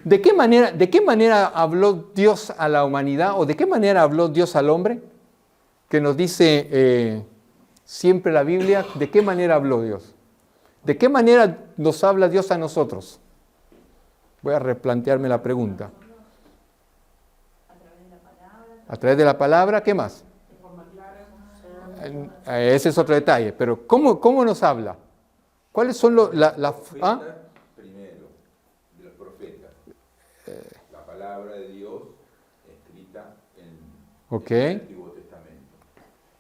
¿de qué manera habló Dios a la humanidad o de qué manera habló Dios al hombre? Que nos dice siempre la Biblia, ¿de qué manera habló Dios? ¿De qué manera nos habla Dios a nosotros? Voy a replantearme la pregunta. A través de la palabra, ¿qué más? Ese es otro detalle, pero ¿cómo nos habla? ¿Cuáles son Primero, de los profetas. La palabra de Dios escrita en el Antiguo Testamento.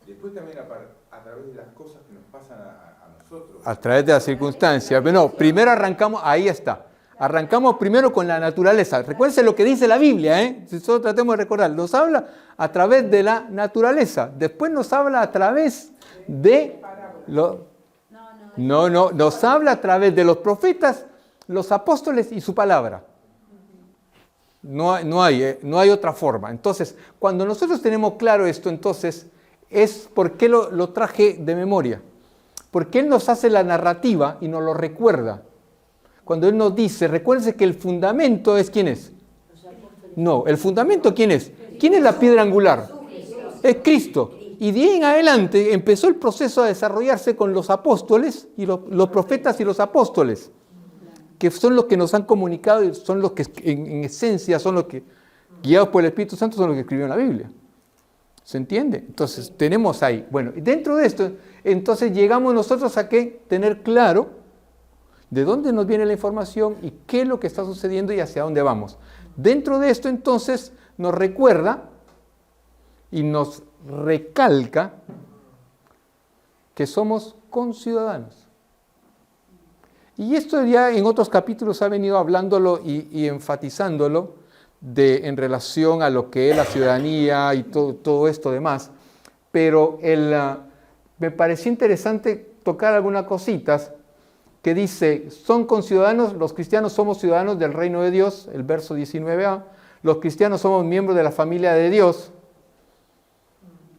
Después también a través de las cosas que nos pasan a nosotros. A través de las circunstancias. No, primero arrancamos, ahí está. Arrancamos primero con la naturaleza. Recuérdense lo que dice la Biblia, si solo tratemos de recordar. Nos habla a través de la naturaleza. Después nos habla a través de nos habla a través de los profetas, los apóstoles y su palabra. No hay otra forma. Entonces, cuando nosotros tenemos claro esto, entonces, es por qué lo traje de memoria. Porque Él nos hace la narrativa y nos lo recuerda. Cuando Él nos dice, recuérdense que el fundamento es ¿quién es? No, el fundamento ¿quién es? ¿Quién es la piedra angular? Es Cristo. Y de ahí en adelante empezó el proceso a desarrollarse con los apóstoles y los profetas y los apóstoles, que son los que nos han comunicado y son los que en esencia son los que, guiados por el Espíritu Santo, son los que escribieron la Biblia. ¿Se entiende? Entonces tenemos ahí. Bueno, y dentro de esto, entonces llegamos nosotros a que tener claro de dónde nos viene la información y qué es lo que está sucediendo y hacia dónde vamos. Dentro de esto, entonces, nos recuerda y nos recalca que somos conciudadanos. Y esto ya en otros capítulos ha venido hablándolo y enfatizándolo en relación a lo que es la ciudadanía y todo esto demás. Pero me pareció interesante tocar algunas cositas que dice, son conciudadanos, los cristianos somos ciudadanos del reino de Dios, el verso 19a, los cristianos somos miembros de la familia de Dios.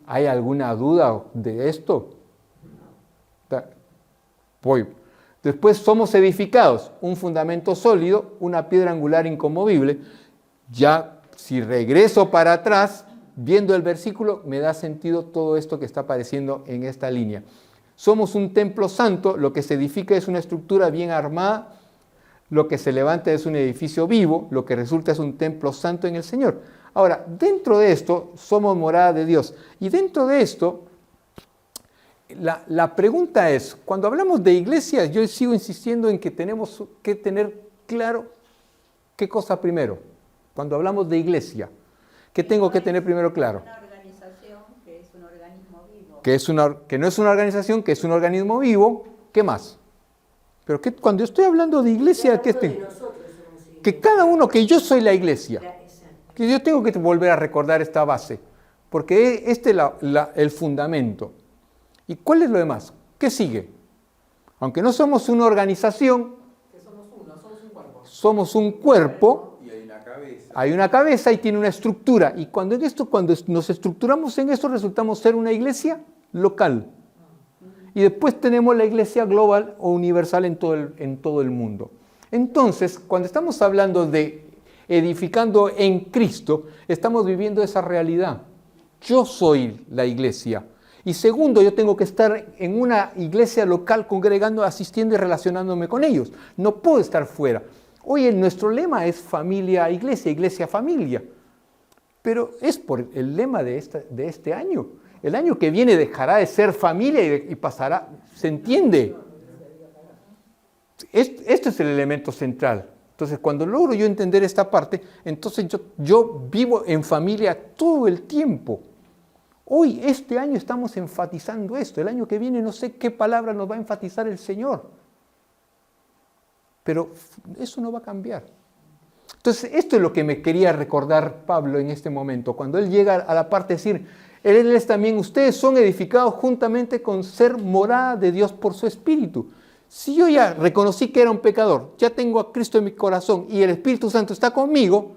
¿Hay alguna duda de esto? Voy. Después somos edificados, un fundamento sólido, una piedra angular inconmovible. Ya si regreso para atrás, viendo el versículo, me da sentido todo esto que está apareciendo en esta línea. Somos un templo santo, lo que se edifica es una estructura bien armada, lo que se levanta es un edificio vivo, lo que resulta es un templo santo en el Señor. Ahora, dentro de esto, somos morada de Dios. Y dentro de esto, la pregunta es, cuando hablamos de iglesias, yo sigo insistiendo en que tenemos que tener claro qué cosa primero. Cuando hablamos de iglesia, ¿qué tengo que tener primero claro? Una organización que es un organismo vivo. Que no es una organización, que es un organismo vivo. ¿Qué más? Pero cuando yo estoy hablando de iglesia, ¿qué tengo? Que cada uno, que yo soy la iglesia. Que yo tengo que volver a recordar esta base. Porque este es el fundamento. ¿Y cuál es lo demás? ¿Qué sigue? Aunque no somos una organización, somos un cuerpo. Y hay una cabeza. Hay una cabeza y tiene una estructura. Y cuando nos estructuramos en esto, resultamos ser una iglesia local. Y después tenemos la iglesia global o universal en todo el mundo. Entonces, cuando estamos hablando de edificando en Cristo, estamos viviendo esa realidad. Yo soy la iglesia. Y segundo, yo tengo que estar en una iglesia local congregando, asistiendo y relacionándome con ellos. No puedo estar fuera. Hoy nuestro lema es familia, iglesia, iglesia, familia. Pero es por el lema de este año. El año que viene dejará de ser familia y pasará, ¿se entiende? Este es el elemento central. Entonces, cuando logro yo entender esta parte, entonces yo vivo en familia todo el tiempo. Hoy, este año, estamos enfatizando esto. El año que viene no sé qué palabra nos va a enfatizar el Señor. pero eso no va a cambiar. Entonces, esto es lo que me quería recordar Pablo en este momento, cuando él llega a la parte de decir, él es también, ustedes son edificados juntamente con ser morada de Dios por su Espíritu. Si yo ya reconocí que era un pecador, ya tengo a Cristo en mi corazón y el Espíritu Santo está conmigo,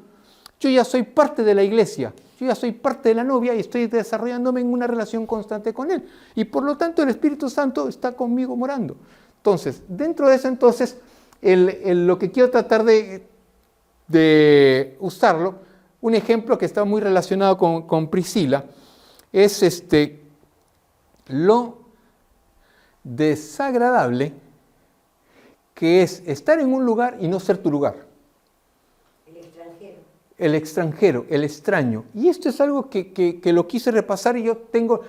yo ya soy parte de la iglesia, yo ya soy parte de la novia y estoy desarrollándome en una relación constante con Él. Y por lo tanto el Espíritu Santo está conmigo morando. Entonces, dentro de eso, entonces, lo que quiero tratar de usarlo, un ejemplo que está muy relacionado con Priscila, es lo desagradable que es estar en un lugar y no ser tu lugar. El extranjero, el extraño. Y esto es algo que lo quise repasar y yo tengo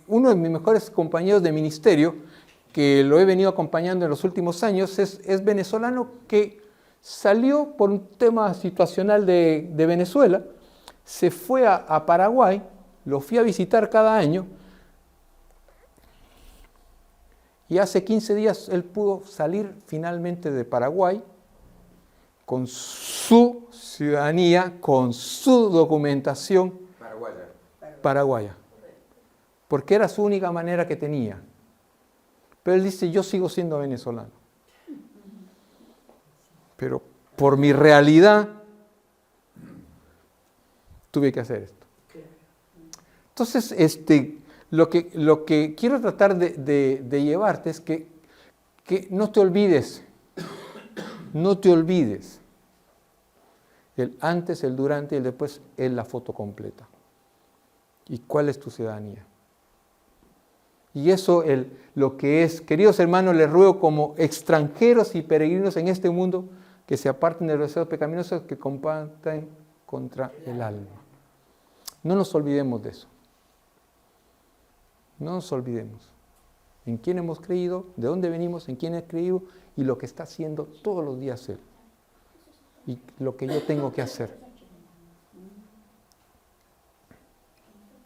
uno de mis mejores compañeros de ministerio, que lo he venido acompañando en los últimos años, es venezolano, que salió por un tema situacional de Venezuela, se fue a Paraguay, lo fui a visitar cada año, y hace 15 días él pudo salir finalmente de Paraguay con su ciudadanía, con su documentación paraguaya, porque era su única manera que tenía. Pero él dice, yo sigo siendo venezolano, pero por mi realidad tuve que hacer esto. Entonces, lo que quiero tratar de llevarte es que no te olvides, el antes, el durante y el después es la foto completa. ¿Y cuál es tu ciudadanía? Y eso lo que es, queridos hermanos, les ruego como extranjeros y peregrinos en este mundo, que se aparten de los deseos pecaminosos que combaten contra el alma. No nos olvidemos de eso. No nos olvidemos en quién hemos creído, de dónde venimos, en quién he creído y lo que está haciendo todos los días Él. Y lo que yo tengo que hacer.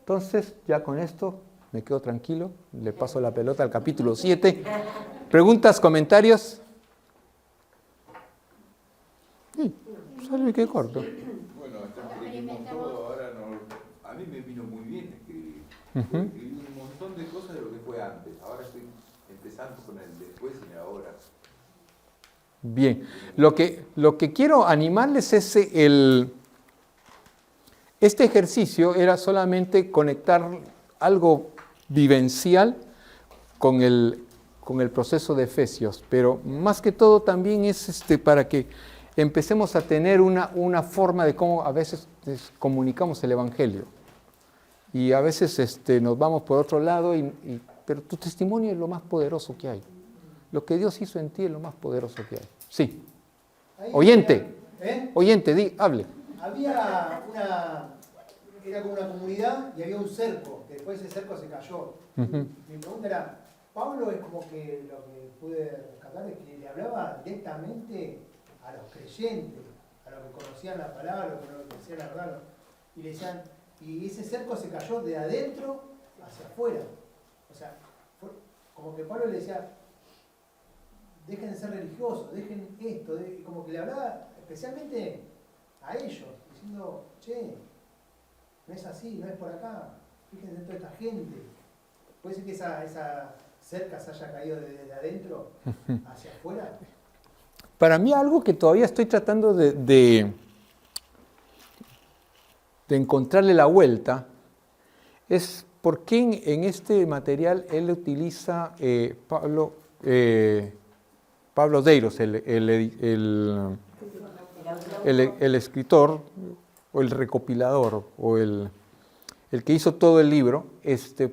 Entonces, ya con esto me quedo tranquilo, le paso la pelota al capítulo 7. ¿Preguntas, comentarios? Sí, sale que corto. Bueno, estamos escribiendo todo, ahora no, a mí me vino muy bien escribir. Escribí un montón de cosas de lo que fue antes. Ahora estoy empezando con el después y el ahora. Bien, lo que quiero animarles es este ejercicio era solamente conectar algo vivencial con el proceso de Efesios, pero más que todo también es para que empecemos a tener una forma de cómo a veces comunicamos el Evangelio. Y a veces nos vamos por otro lado, pero tu testimonio es lo más poderoso que hay. Lo que Dios hizo en ti es lo más poderoso que hay. Sí. Oyente, hable. Había era como una comunidad y había un cerco, que después ese cerco se cayó. Mi pregunta era, Pablo es como que lo que pude rescatar es que le hablaba directamente a los creyentes, a los que conocían la palabra, a los que conocían la verdad, y le decían, y ese cerco se cayó de adentro hacia afuera. O sea, como que Pablo le decía, dejen de ser religiosos, dejen esto, como que le hablaba especialmente a ellos, diciendo, che, no es así, no es por acá, fíjense en toda esta gente. ¿Puede ser que esa cerca se haya caído desde adentro hacia afuera? Para mí algo que todavía estoy tratando de encontrarle la vuelta es por qué en este material él utiliza Pablo Deiros, el escritor o el recopilador o el que hizo todo el libro,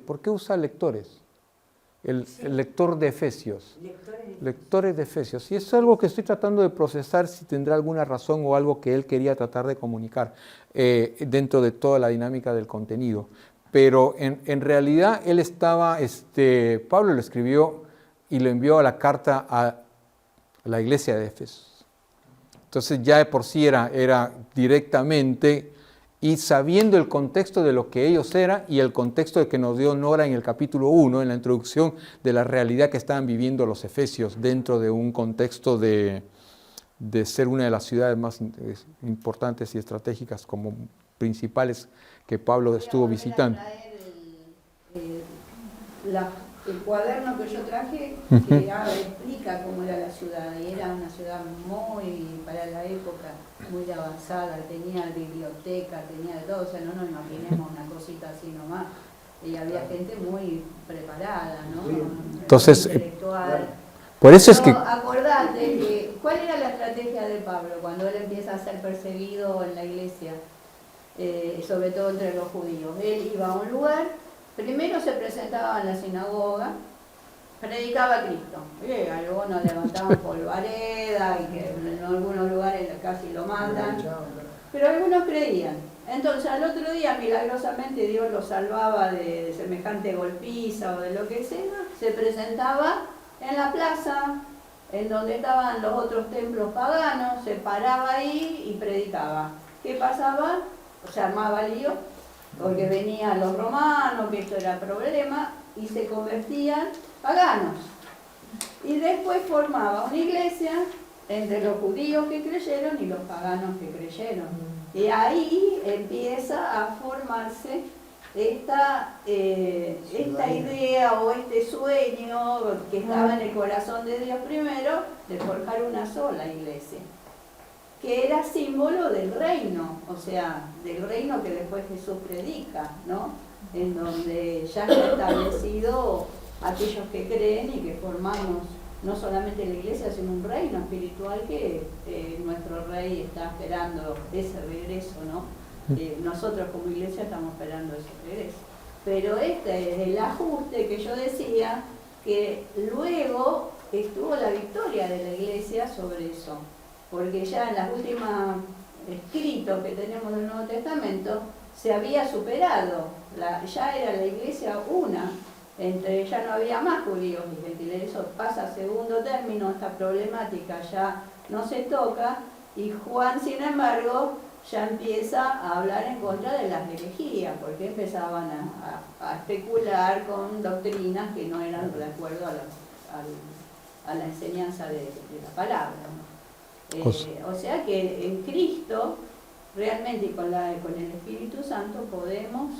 ¿por qué usa lectores? El lector de Efesios. Lectores de Efesios. Y es algo que estoy tratando de procesar si tendrá alguna razón o algo que él quería tratar de comunicar dentro de toda la dinámica del contenido. Pero en realidad él estaba, Pablo lo escribió y lo envió a la carta a la iglesia de Éfeso. Entonces ya de por sí era directamente y sabiendo el contexto de lo que ellos eran y el contexto de que nos dio Nora en el capítulo 1, en la introducción de la realidad que estaban viviendo los efesios dentro de un contexto de ser una de las ciudades más importantes y estratégicas como principales que Pablo estuvo visitando. El cuaderno que yo traje Ujú. que explica cómo era la ciudad, y era una ciudad muy, para la época, muy avanzada, tenía biblioteca, tenía de todo, o sea, no nos imaginemos una cosita así nomás, y había gente muy preparada, ¿no? Entonces, intelectual. Por eso es que... Pero acordate que, ¿cuál era la estrategia de Pablo cuando él empieza a ser perseguido en la iglesia, sobre todo entre los judíos? Él iba a un lugar, primero se presentaba en la sinagoga, predicaba a Cristo. Algunos levantaban polvareda y que en algunos lugares casi lo matan, pero algunos creían. Entonces al otro día milagrosamente Dios lo salvaba de semejante golpiza o de lo que sea, se presentaba en la plaza, en donde estaban los otros templos paganos, se paraba ahí y predicaba. ¿Qué pasaba? Se armaba lío, porque venían los romanos, que esto era problema, y se convertían paganos. Y después formaba una iglesia entre los judíos que creyeron y los paganos que creyeron. Y ahí empieza a formarse esta idea o este sueño que estaba en el corazón de Dios primero, de forjar una sola iglesia, que era símbolo del reino, o sea, del reino que después Jesús predica, ¿no? En donde ya está establecido aquellos que creen y que formamos no solamente la iglesia, sino un reino espiritual que nuestro rey está esperando ese regreso, ¿no? Nosotros como iglesia estamos esperando ese regreso. Pero este es el ajuste que yo decía, que luego estuvo la victoria de la iglesia sobre eso, porque ya en las últimas escritos que tenemos del Nuevo Testamento se había superado, ya era la iglesia una, ya no había más judíos y gentiles, eso pasa a segundo término, esta problemática ya no se toca, y Juan, sin embargo, ya empieza a hablar en contra de las herejías, porque empezaban a especular con doctrinas que no eran de acuerdo a la enseñanza de la palabra, ¿no? O sea que en Cristo, realmente y con el Espíritu Santo, podemos,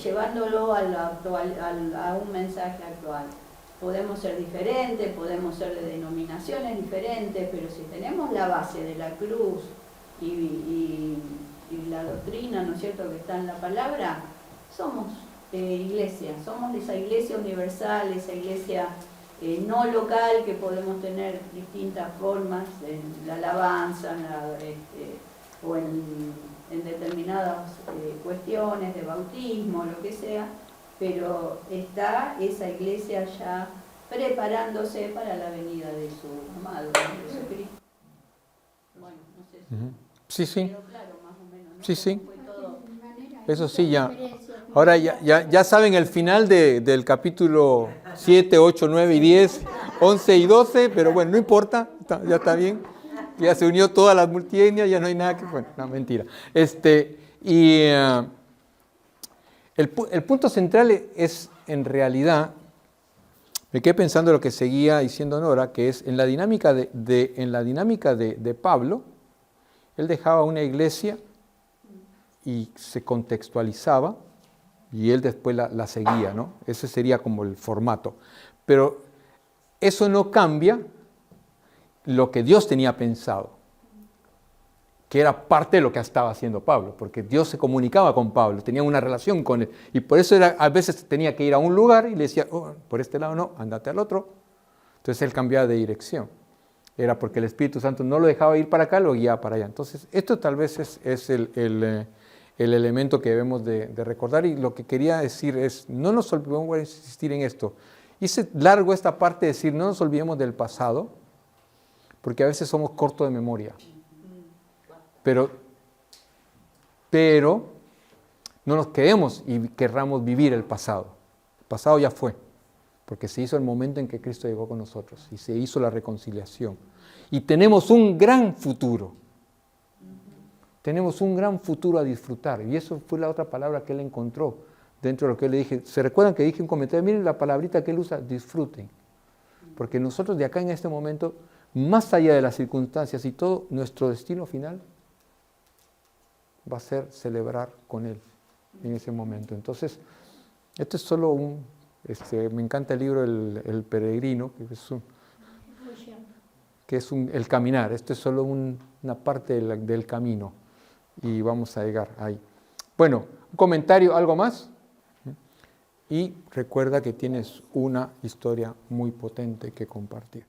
llevándolo a un mensaje actual, podemos ser diferentes, podemos ser de denominaciones diferentes, pero si tenemos la base de la cruz y la doctrina, ¿no es cierto?, que está en la palabra, somos iglesia, somos esa iglesia universal, esa iglesia no local, que podemos tener distintas formas en la alabanza o en determinadas cuestiones de bautismo, lo que sea, pero está esa iglesia ya preparándose para la venida de su amado, de Jesucristo. Bueno, no sé si Sí, sí. quedó claro más o menos, ¿no? Sí, sí. Fue todo. Eso sí, ya. Ahora ya saben el final del capítulo 7, 8, 9 y 10, 11 y 12, pero bueno, no importa, ya está bien. Ya se unió toda la multietnia, ya no hay nada que... Bueno, no, mentira. El punto central es, en realidad, me quedé pensando en lo que seguía diciendo Nora, que es en la dinámica de Pablo, él dejaba una iglesia y se contextualizaba, y él después la seguía, ¿no? Ese sería como el formato. Pero eso no cambia lo que Dios tenía pensado, que era parte de lo que estaba haciendo Pablo, porque Dios se comunicaba con Pablo, tenía una relación con él, y por eso a veces tenía que ir a un lugar y le decía, oh, por este lado no, ándate al otro. Entonces él cambiaba de dirección. Era porque el Espíritu Santo no lo dejaba ir para acá, lo guiaba para allá. Entonces esto tal vez es el elemento que debemos de recordar, y lo que quería decir es, no nos olvidemos, voy a insistir en esto, hice largo esta parte de decir, no nos olvidemos del pasado, porque a veces somos cortos de memoria, pero no nos quedemos y querramos vivir el pasado. El pasado ya fue, porque se hizo el momento en que Cristo llegó con nosotros y se hizo la reconciliación. Y tenemos un gran futuro, tenemos un gran futuro a disfrutar. Y eso fue la otra palabra que él encontró dentro de lo que le dije. ¿Se recuerdan que dije un comentario? Miren la palabrita que él usa, disfruten. Porque nosotros de acá en este momento, más allá de las circunstancias y todo, nuestro destino final va a ser celebrar con él en ese momento. Entonces, esto es solo me encanta el libro El Peregrino, que es el caminar. Esto es solo una parte del camino y vamos a llegar ahí. Bueno, un comentario, ¿algo más? Y recuerda que tienes una historia muy potente que compartir.